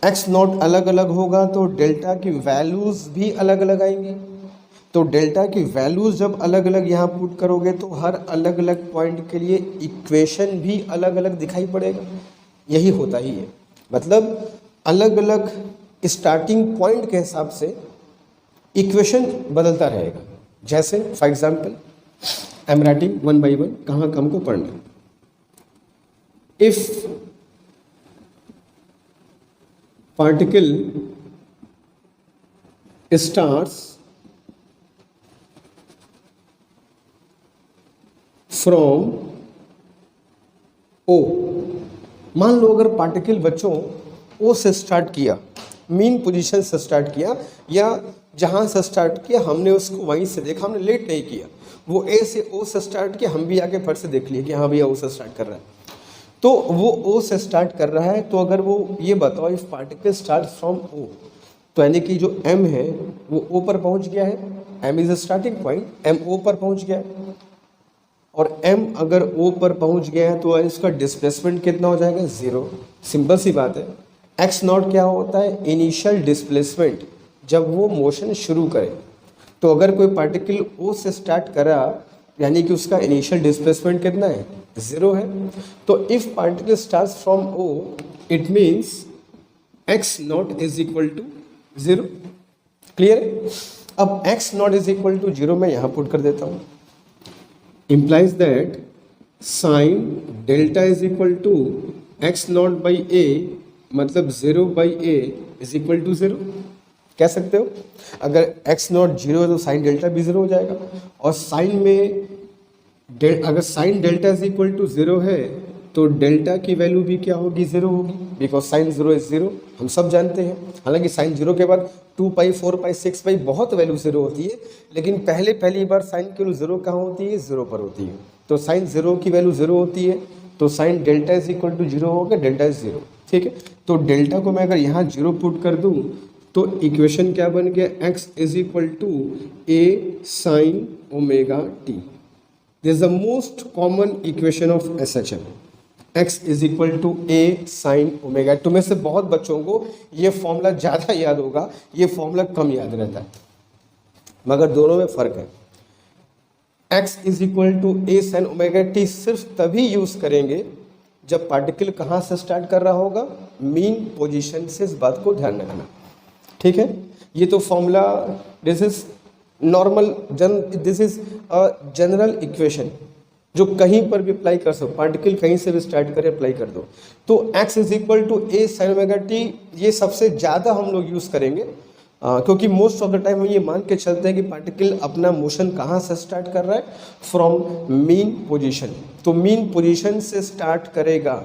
x नॉट अलग अलग होगा तो डेल्टा की वैल्यूज भी अलग अलग आएंगी। तो डेल्टा की वैल्यूज जब अलग अलग यहाँ पुट करोगे तो हर अलग अलग पॉइंट के लिए इक्वेशन भी अलग अलग दिखाई पड़ेगा। यही होता ही है, मतलब अलग अलग स्टार्टिंग पॉइंट के हिसाब से इक्वेशन बदलता रहेगा। जैसे for example I am writing one by one, कहाँ कम को पढ़ना। If particle starts from O, मान लो अगर पार्टिकल बच्चों ओ से स्टार्ट किया, मीन पोजीशन से स्टार्ट किया, या जहाँ से स्टार्ट किया हमने उसको वहीं से देखा, हमने लेट नहीं किया, वो ए से ओ से स्टार्ट किया, हम भी आगे फट से देख लिए कि हाँ भैया ओ से स्टार्ट कर रहा है, तो वो ओ से स्टार्ट कर रहा है। तो अगर वो ये बताओ if particle start from O, तो यानी कि जो एम है वो ओ पर पहुंच गया है, M is a starting point, M O पर पहुंच गया है, और एम अगर ओ पर पहुंच गया है तो इसका डिस्प्लेसमेंट कितना हो जाएगा, जीरो। सिंपल सी बात है। एक्स नॉट क्या होता है, इनिशियल डिस्प्लेसमेंट जब वो मोशन शुरू करे। तो अगर कोई पार्टिकल ओ से स्टार्ट करा यानी कि उसका इनिशियल डिस्प्लेसमेंट कितना है, जीरो है। तो if particle starts from O it means x not is equal to zero. Clear है। अब x not is equal to zero मैं यहाँ पुट कर देता हूँ, implies that sin delta is equal to x naught by a, मतलब 0 by a is equal to 0 कह सकते हो। अगर x नॉट जीरो है तो साइन डेल्टा भी जीरो हो जाएगा, और साइन में अगर sine delta is equal to zero है तो डेल्टा की वैल्यू भी क्या होगी, जीरो होगी, because sine zero is zero, हम सब जानते हैं। हालांकि साइन जीरो के बाद 2 पाई 4 पाई 6 पाई बहुत वैल्यू जीरो होती है, लेकिन पहली बार साइन की वैल्यू जीरो कहाँ होती है, जीरो पर होती है। तो साइन जीरो की वैल्यू जीरो होती है, तो sine delta is equal to zero होगा, डेल्टा इज जीरो, ठीक है। तो डेल्टा को मैं अगर यहाँ जीरो पुट कर दूँ तो इक्वेशन क्या बन गया, x is equal to a sine omega t. This is the most common equation of SHM, x is equal to a sine omega. तुम्हें से बहुत बच्चों को ये फॉर्मूला ज़्यादा याद होगा, ये फॉर्मूला कम याद रहता है, मगर दोनों में फ़र्क है। x is equal to a sine omega t सिर्फ तभी यूज़ करेंगे जब पार्टिकल कहाँ से स्टार्ट कर रहा होगा, मीन पोजीशन से। इस बात को ध्यान रखना, ठीक है। ये तो formula, this is normal, this is a general equation जो कहीं पर भी अप्लाई कर सको, पार्टिकल कहीं से भी स्टार्ट करे अप्लाई कर दो। तो x is equal to a sine omega t, ये सबसे ज़्यादा हम लोग यूज़ करेंगे, क्योंकि मोस्ट ऑफ द टाइम हम ये मान के चलते हैं कि पार्टिकल अपना मोशन कहाँ से स्टार्ट कर रहा है, फ्रॉम मीन पोजीशन। तो मीन पोजीशन से स्टार्ट करेगा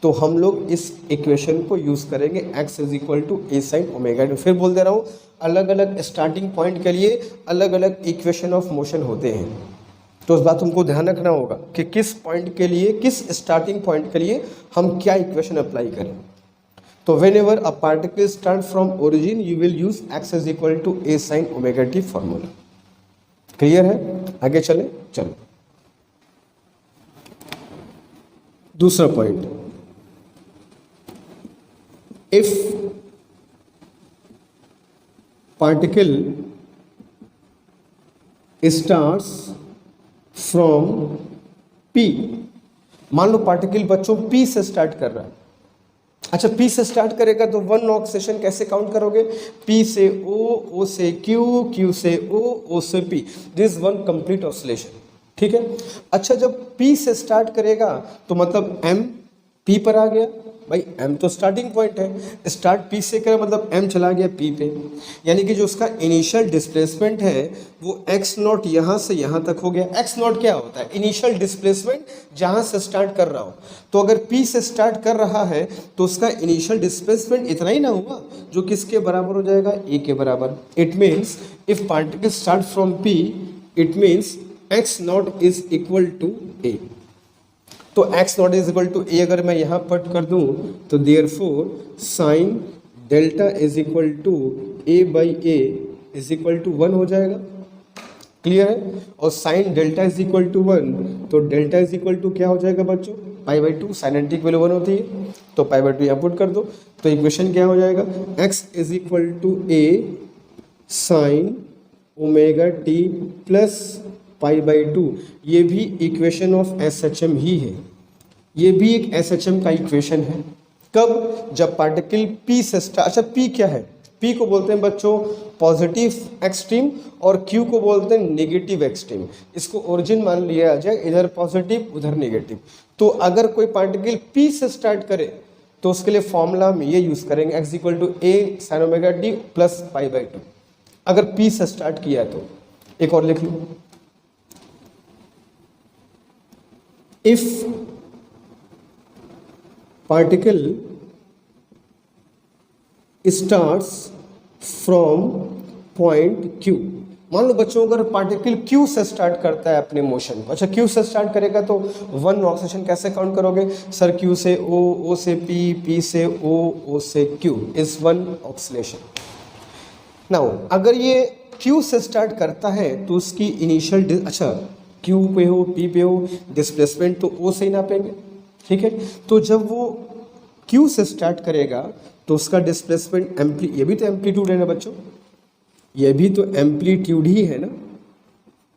तो हम लोग इस इक्वेशन को यूज़ करेंगे, x is equal to a sine omega t. फिर बोल दे रहा हूँ, अलग अलग स्टार्टिंग पॉइंट के लिए अलग अलग इक्वेशन ऑफ मोशन होते हैं, तो उस बात तुमको ध्यान रखना होगा कि किस पॉइंट के लिए, किस स्टार्टिंग पॉइंट के लिए हम क्या इक्वेशन अप्लाई करें। तो whenever a particle start from origin you will use x is equal to a sine omega t formula. Clear है, आगे चले। चलो दूसरा point, if particle starts from P, मान लो पार्टिकल बच्चों P से स्टार्ट कर रहा है। अच्छा, P से स्टार्ट करेगा तो वन ऑक्सीडेशन कैसे काउंट करोगे, P से O, O से Q, Q से O, O से P, this one complete oscillation, ठीक है। अच्छा, जब P से स्टार्ट करेगा तो मतलब M P पर आ गया, भाई M तो स्टार्टिंग पॉइंट है, स्टार्ट P से करे मतलब M चला गया P पे, यानी कि जो उसका इनिशियल डिस्प्लेसमेंट है वो x नॉट यहाँ से यहाँ तक हो गया। x नॉट क्या होता है, इनिशियल डिस्प्लेसमेंट जहाँ से स्टार्ट कर रहा हो। तो अगर P से स्टार्ट कर रहा है तो उसका इनिशियल डिस्प्लेसमेंट इतना ही ना हुआ, जो किसके बराबर हो जाएगा, a के बराबर। It means if particle start from P, it means x not is equal to a। तो x not is equal to a अगर मैं यहाँ पट कर दूँ तो therefore sine delta is equal to a by a is equal to 1 हो जाएगा। क्लियर है। और sine delta is equal to 1, तो डेल्टा इज इक्वल टू क्या हो जाएगा बच्चों, पाई बाई 2। साइन एंटी की वैल्यू 1 होती है, तो पाई बाई 2 यहाँ पुट कर दो। तो इक्वेशन क्या हो जाएगा, x is equal to a sine omega t plus pi by 2। ये भी इक्वेशन ऑफ SHM ही है, ये भी एक SHM का इक्वेशन है। कब, जब पार्टिकल P से स्टार्ट, अच्छा P क्या है, P को बोलते हैं बच्चों पॉजिटिव एक्सट्रीम और Q को बोलते हैं नेगेटिव एक्सट्रीम। इसको ओरिजिन मान लिया जाए, इधर पॉजिटिव उधर नेगेटिव। तो अगर कोई पार्टिकल P से स्टार्ट करे तो उसके लिए फॉर्मूला हम ये यूज करेंगे, x equal to a sine omega t plus pi by 2। अगर P से स्टार्ट किया तो एक और लिख लो, if particle starts from point Q, मान लो बच्चों अगर पार्टिकल Q से स्टार्ट करता है अपने मोशन को। अच्छा, Q से स्टार्ट करेगा तो वन ऑक्सीडेशन कैसे काउंट करोगे सर, Q से O, O से P, P से O, O से Q is one oxidation. Now अगर ये Q से स्टार्ट करता है तो उसकी इनिशियल, अच्छा Q पे हो P पे हो, डिस्प्लेसमेंट तो O से ही नापेंगे, ठीक है। तो जब वो Q से स्टार्ट करेगा तो उसका डिस्प्लेसमेंट ये भी तो एम्पलीट्यूड है ना बच्चों, ये भी तो एम्पलीट्यूड ही है ना।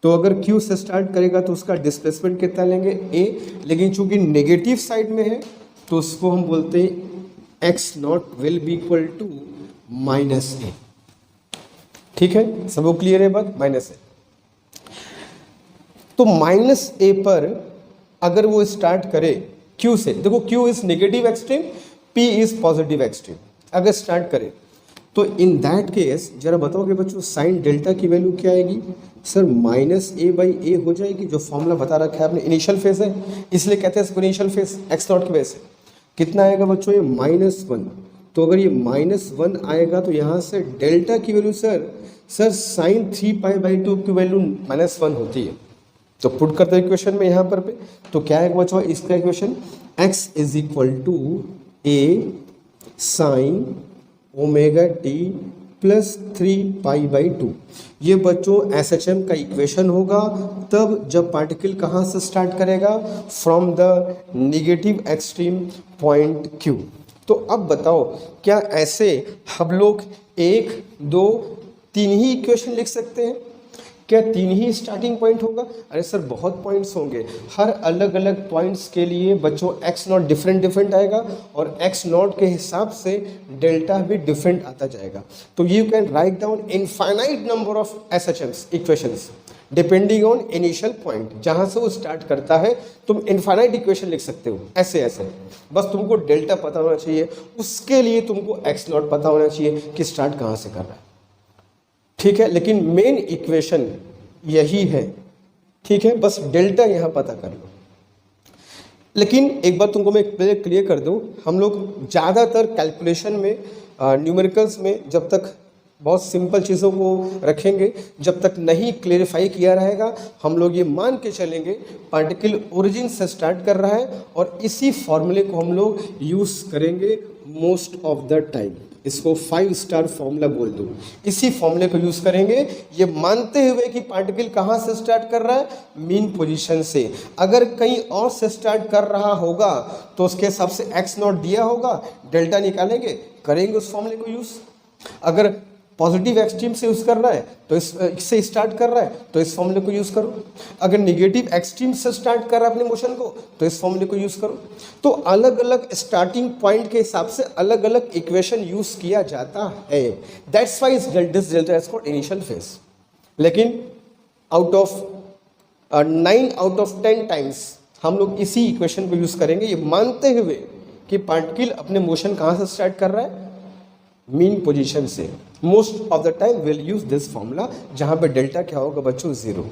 तो अगर Q से स्टार्ट करेगा तो उसका डिस्प्लेसमेंट कितना लेंगे, A, लेकिन चूंकि नेगेटिव साइड में है तो उसको हम बोलते हैं x not will be equal to minus a. ठीक है, सबको क्लियर है बात, माइनस ए। तो माइनस ए पर अगर वो स्टार्ट करे Q से, देखो Q is negative extreme, P is positive extreme, अगर स्टार्ट करे तो इन दैट केस जरा बताओगे बच्चों साइन डेल्टा की वैल्यू क्या आएगी सर, माइनस ए बाई ए हो जाएगी। जो फॉर्मूला बता रखा है आपने, इनिशियल फेज है इसलिए कहते हैं इसको इनिशियल फेज, एक्स नॉट की वजह से। कितना आएगा बच्चों, ये -1। तो अगर ये -1 आएगा तो यहाँ से डेल्टा की वैल्यू सर साइन 3π/2 की वैल्यू -1 होती है। तो पुट करते हैं इक्वेशन में यहाँ पर पे, तो क्या है बच्चों इसका equation, x is equal to a sine omega t plus 3 pi. ये बच्चों SHM का इक्वेशन होगा तब जब पार्टिकल कहाँ से स्टार्ट करेगा, from the negative extreme point Q। तो अब बताओ क्या ऐसे हम लोग 1, 2, 3 ही इक्वेशन लिख सकते हैं? क्या 3 ही स्टार्टिंग पॉइंट होगा? अरे सर बहुत पॉइंट्स होंगे, हर अलग अलग पॉइंट्स के लिए बच्चों एक्स नॉट डिफरेंट आएगा और एक्स नॉट के हिसाब से डेल्टा भी डिफरेंट आता जाएगा। तो you can write down infinite number of SHMs equations depending on initial point, जहां से वो स्टार्ट करता है तुम इनफाइनाइट इक्वेशन लिख सकते हो ऐसे। बस तुमको डेल्टा पता होना चाहिए, उसके लिए तुमको एक्स नॉट पता होना चाहिए कि स्टार्ट कहाँ से कर रहा है। ठीक है, लेकिन मेन इक्वेशन यही है। ठीक है, बस डेल्टा यहाँ पता कर लो। लेकिन एक बात तुमको मैं क्लियर कर दूं, हम लोग ज़्यादातर कैलकुलेशन में न्यूमेरिकल्स में जब तक बहुत सिंपल चीज़ों को रखेंगे, जब तक नहीं क्लेरिफाई किया रहेगा, हम लोग ये मान के चलेंगे पार्टिकल ओरिजिन से स्टार्ट कर रहा है और इसी फॉर्मूले को हम लोग यूज़ करेंगे मोस्ट ऑफ द टाइम। इसको 5 स्टार फॉर्मूला बोल दो। इसी फॉर्मूले को यूज़ करेंगे ये मानते हुए कि पार्टिकल कहाँ से स्टार्ट कर रहा है, मीन पोजीशन से। अगर कहीं और से स्टार्ट कर रहा होगा तो उसके हिसाब से एक्स नॉट दिया होगा, डेल्टा निकालेंगे, करेंगे उस फॉर्मूले को यूज़। अगर पॉजिटिव एक्सट्रीम से यूज़ कर रहा है तो इससे स्टार्ट कर रहा है तो इस फॉर्मूले को यूज़ करो। अगर नेगेटिव एक्सट्रीम से स्टार्ट कर रहा है अपने मोशन को तो इस फॉर्मूले को यूज़ करो। तो अलग अलग स्टार्टिंग पॉइंट के हिसाब से अलग अलग इक्वेशन यूज़ किया जाता है। That's why this delta is called initial phase. लेकिन out of 9 out of 10 times हम लोग इसी इक्वेशन को यूज़ करेंगे, ये मानते हुए कि पार्टिकल अपने मोशन कहाँ से स्टार्ट कर रहा है, मीन पोजीशन से। Most of the time will use this formula, जहां पे डेल्टा क्या होगा बच्चों, 0।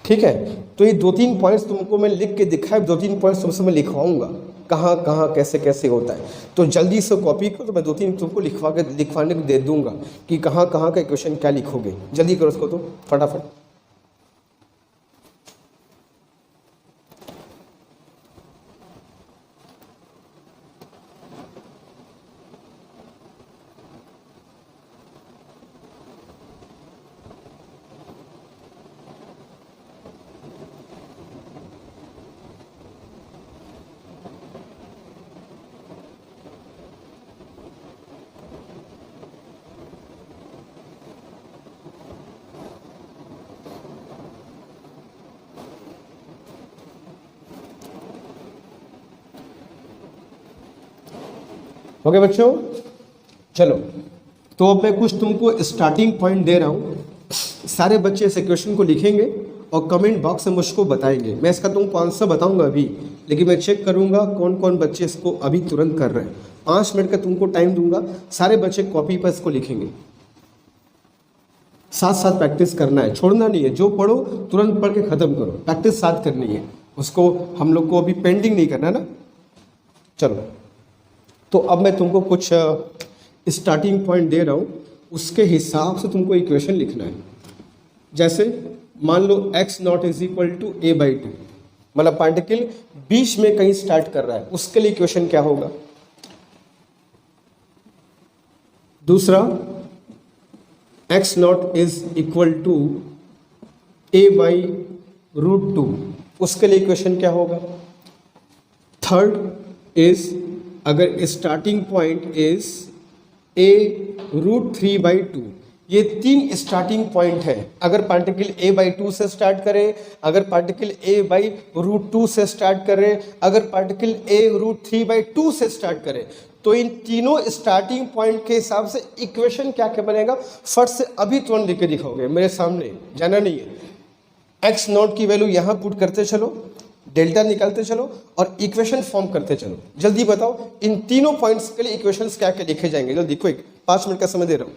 ठीक है, तो ये 2-3 पॉइंट्स तुमको मैं लिख के दिखाया, 2-3 पॉइंट्स तुमसे मैं लिखवाऊंगा कहाँ कहाँ कैसे कैसे होता है। तो जल्दी से कॉपी करो, तो मैं 2-3 तुमको लिखवाने को दे दूंगा कि कहाँ कहाँ का इक्वेशन क्या लिखोगे। जल्दी करो उसको तो फटाफट। ओके बच्चों, चलो तो अब मैं कुछ तुमको स्टार्टिंग पॉइंट दे रहा हूँ। सारे बच्चे इस क्वेश्चन को लिखेंगे और कमेंट बॉक्स में मुझको बताएंगे। मैं इसका तुमको आंसर बताऊंगा अभी, लेकिन मैं चेक करूंगा कौन कौन बच्चे इसको अभी तुरंत कर रहे हैं। 5 मिनट का तुमको टाइम दूंगा, सारे बच्चे कॉपी पर इसको लिखेंगे। साथ साथ प्रैक्टिस करना है, छोड़ना नहीं है। जो पढ़ो तुरंत पढ़ के ख़त्म करो, प्रैक्टिस साथ करनी है। उसको हम लोग को अभी पेंडिंग नहीं करना ना। चलो, तो अब मैं तुमको कुछ स्टार्टिंग पॉइंट दे रहा हूँ, उसके हिसाब से तुमको इक्वेशन लिखना है। जैसे मान लो x not is equal to a/2, मतलब पार्टिकल बीच में कहीं स्टार्ट कर रहा है, उसके लिए इक्वेशन क्या होगा। दूसरा, x not is equal to a/√2, उसके लिए इक्वेशन क्या होगा। थर्ड इज, अगर स्टार्टिंग पॉइंट इज a√3/2, ये 3 स्टार्टिंग पॉइंट है। अगर पार्टिकल a/2 से स्टार्ट करे, अगर पार्टिकल a/√2 से स्टार्ट करे, अगर पार्टिकल a√3/2 से स्टार्ट करे, तो इन तीनों स्टार्टिंग पॉइंट के हिसाब से इक्वेशन क्या क्या बनेगा, फट से अभी तुरंत लिख के दिखाओगे मेरे सामने, जाना नहीं है। x नॉट की वैल्यू यहाँ पुट करते चलो, डेल्टा निकालते चलो और इक्वेशन फॉर्म करते चलो। जल्दी बताओ इन तीनों पॉइंट्स के लिए इक्वेशंस क्या क्या लिखे जाएंगे, जल्दी क्विक, 5 मिनट का समय दे रहा हूं।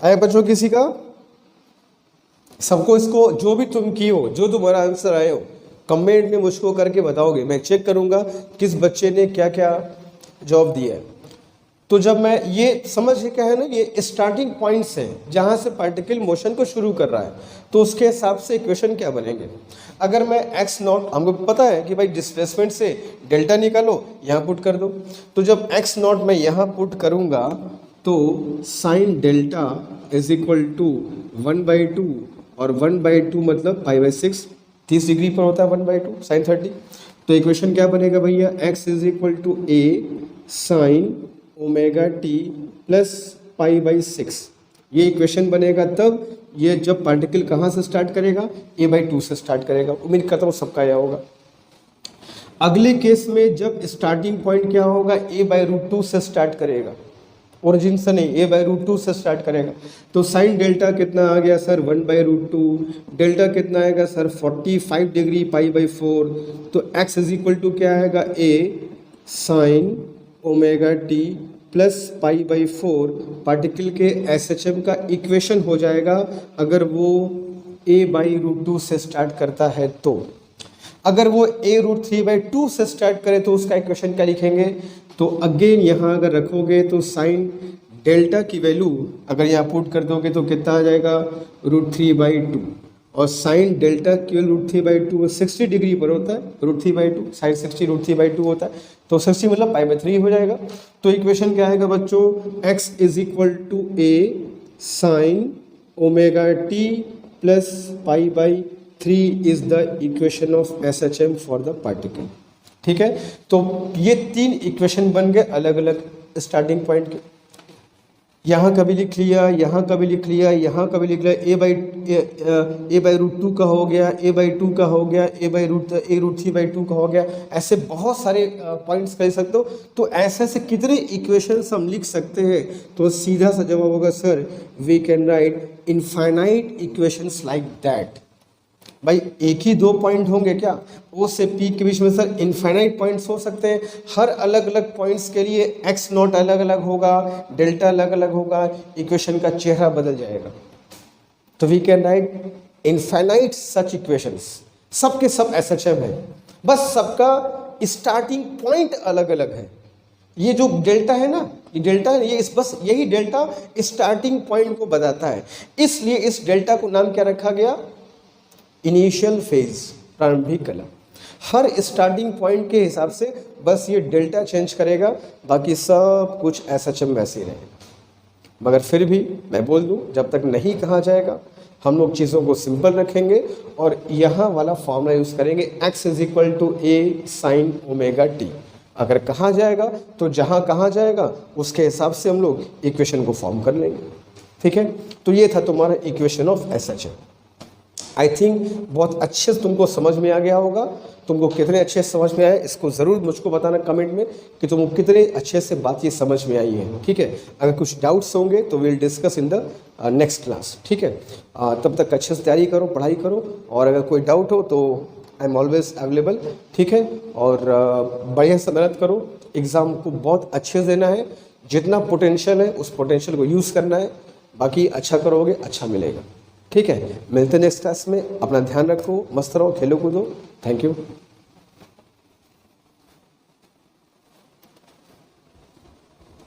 आया बच्चों किसी का? सबको इसको जो भी तुम की हो, जो तुम्हारा आंसर आए हो, कमेंट में मुझको करके बताओगे, मैं चेक करूंगा किस बच्चे ने क्या क्या जवाब दिया है। तो जब मैं ये समझ क्या है ना, ये स्टार्टिंग पॉइंट्स हैं जहाँ से पार्टिकल मोशन को शुरू कर रहा है, तो उसके हिसाब से इक्वेशन क्या बनेंगे। अगर मैं x नॉट, हमको पता है कि भाई डिस्प्लेसमेंट से डेल्टा निकालो, यहाँ पुट कर दो, तो जब x नॉट मैं यहाँ पुट करूँगा तो sine delta is equal to 1/2, और 1/2 मतलब π/6, 30 डिग्री पर होता है 1/2 साइन 30। तो इक्वेशन क्या बनेगा भैया, x is equal to a sine omega t plus π/6। ये इक्वेशन बनेगा तब ये जब पार्टिकल कहाँ से स्टार्ट करेगा, a/2 से स्टार्ट करेगा। उम्मीद करता हूँ सबका आया होगा। अगले केस में जब स्टार्टिंग पॉइंट क्या होगा, a/√2 से स्टार्ट करेगा, ओरिजिन से नहीं, a/√2 से स्टार्ट करेगा। तो साइन डेल्टा कितना आ गया सर, 1/√2। डेल्टा कितना आएगा सर, 45 डिग्री π/4। तो x इज इक्वल टू क्या आएगा, a sine omega t plus π/4 particle के SHM का इक्वेशन हो जाएगा अगर वो a/√2 से स्टार्ट करता है। तो अगर वो a√3/2 से स्टार्ट करे तो उसका इक्वेशन क्या लिखेंगे, तो अगेन यहाँ अगर रखोगे तो साइन डेल्टा की वैल्यू अगर यहाँ पुट कर दोगे तो कितना आ जाएगा, √3/2, और साइन डेल्टा केवल √3/2 60 डिग्री पर होता है, √3/2 साइन 60 √3/2 होता है, तो 60 मतलब π/3 हो जाएगा। तो इक्वेशन क्या आएगा बच्चों, x is equal to a sine omega t plus π/3 is the equation of SHM for the particle. ठीक है, तो ये 3 इक्वेशन बन गए अलग अलग स्टार्टिंग पॉइंट के। यहाँ कभी लिख लिया, यहाँ कभी लिख लिया, यहाँ कभी लिख लिया, a/√2 का हो गया, a/2 का हो गया, a√3/2 का हो गया, ऐसे बहुत सारे पॉइंट्स कर सकते हो। तो ऐसे ऐसे कितने इक्वेशंस हम लिख सकते हैं, तो सीधा सा जवाब होगा sir, we can write infinite equations like that. भाई एक ही 2 पॉइंट होंगे क्या, ओ से पी के बीच में सर इनफाइनाइट पॉइंट्स हो सकते हैं। हर अलग अलग पॉइंट्स के लिए x नॉट अलग अलग होगा, डेल्टा अलग अलग होगा, इक्वेशन का चेहरा बदल जाएगा। तो we can write infinite such equations, सबके सब SHM है, बस सबका स्टार्टिंग पॉइंट अलग अलग है। ये जो डेल्टा है ना, ये डेल्टा है, ये बस यही डेल्टा स्टार्टिंग पॉइंट को बताता है, इसलिए इस डेल्टा को नाम क्या रखा गया, इनिशियल फेज, प्रारंभिक कला। हर स्टार्टिंग पॉइंट के हिसाब से बस ये डेल्टा चेंज करेगा, बाकी सब कुछ SHM वैसे ही रहेगा। मगर फिर भी मैं बोल दूं, जब तक नहीं कहा जाएगा हम लोग चीज़ों को सिंपल रखेंगे और यहाँ वाला फॉर्मूला यूज़ करेंगे, x is equal to a sine omega t. अगर कहा जाएगा तो जहाँ कहा जाएगा उसके हिसाब से हम लोग इक्वेशन को फॉर्म कर लेंगे। ठीक है, तो ये था तुम्हारा equation of SHM। I think बहुत अच्छे से तुमको समझ में आ गया होगा। तुमको कितने अच्छे से समझ में आया इसको ज़रूर मुझको बताना कमेंट में कि तुमको कितने अच्छे से बात ये समझ में आई है। ठीक है, अगर कुछ डाउट्स होंगे तो will discuss in the next class. ठीक है, तब तक अच्छे से तैयारी करो, पढ़ाई करो, और अगर कोई डाउट हो तो आई एम ऑलवेज अवेलेबल। ठीक है, और बढ़िया से मेहनत करो, एग्ज़ाम को बहुत अच्छे से देना है, जितना पोटेंशियल है उस पोटेंशियल को यूज़ करना है, बाकी अच्छा करोगे अच्छा मिलेगा। ठीक है, मिलते हैं नेक्स्ट क्लास में। अपना ध्यान रखो, मस्त रहो, खेलो कूदो। Thank you.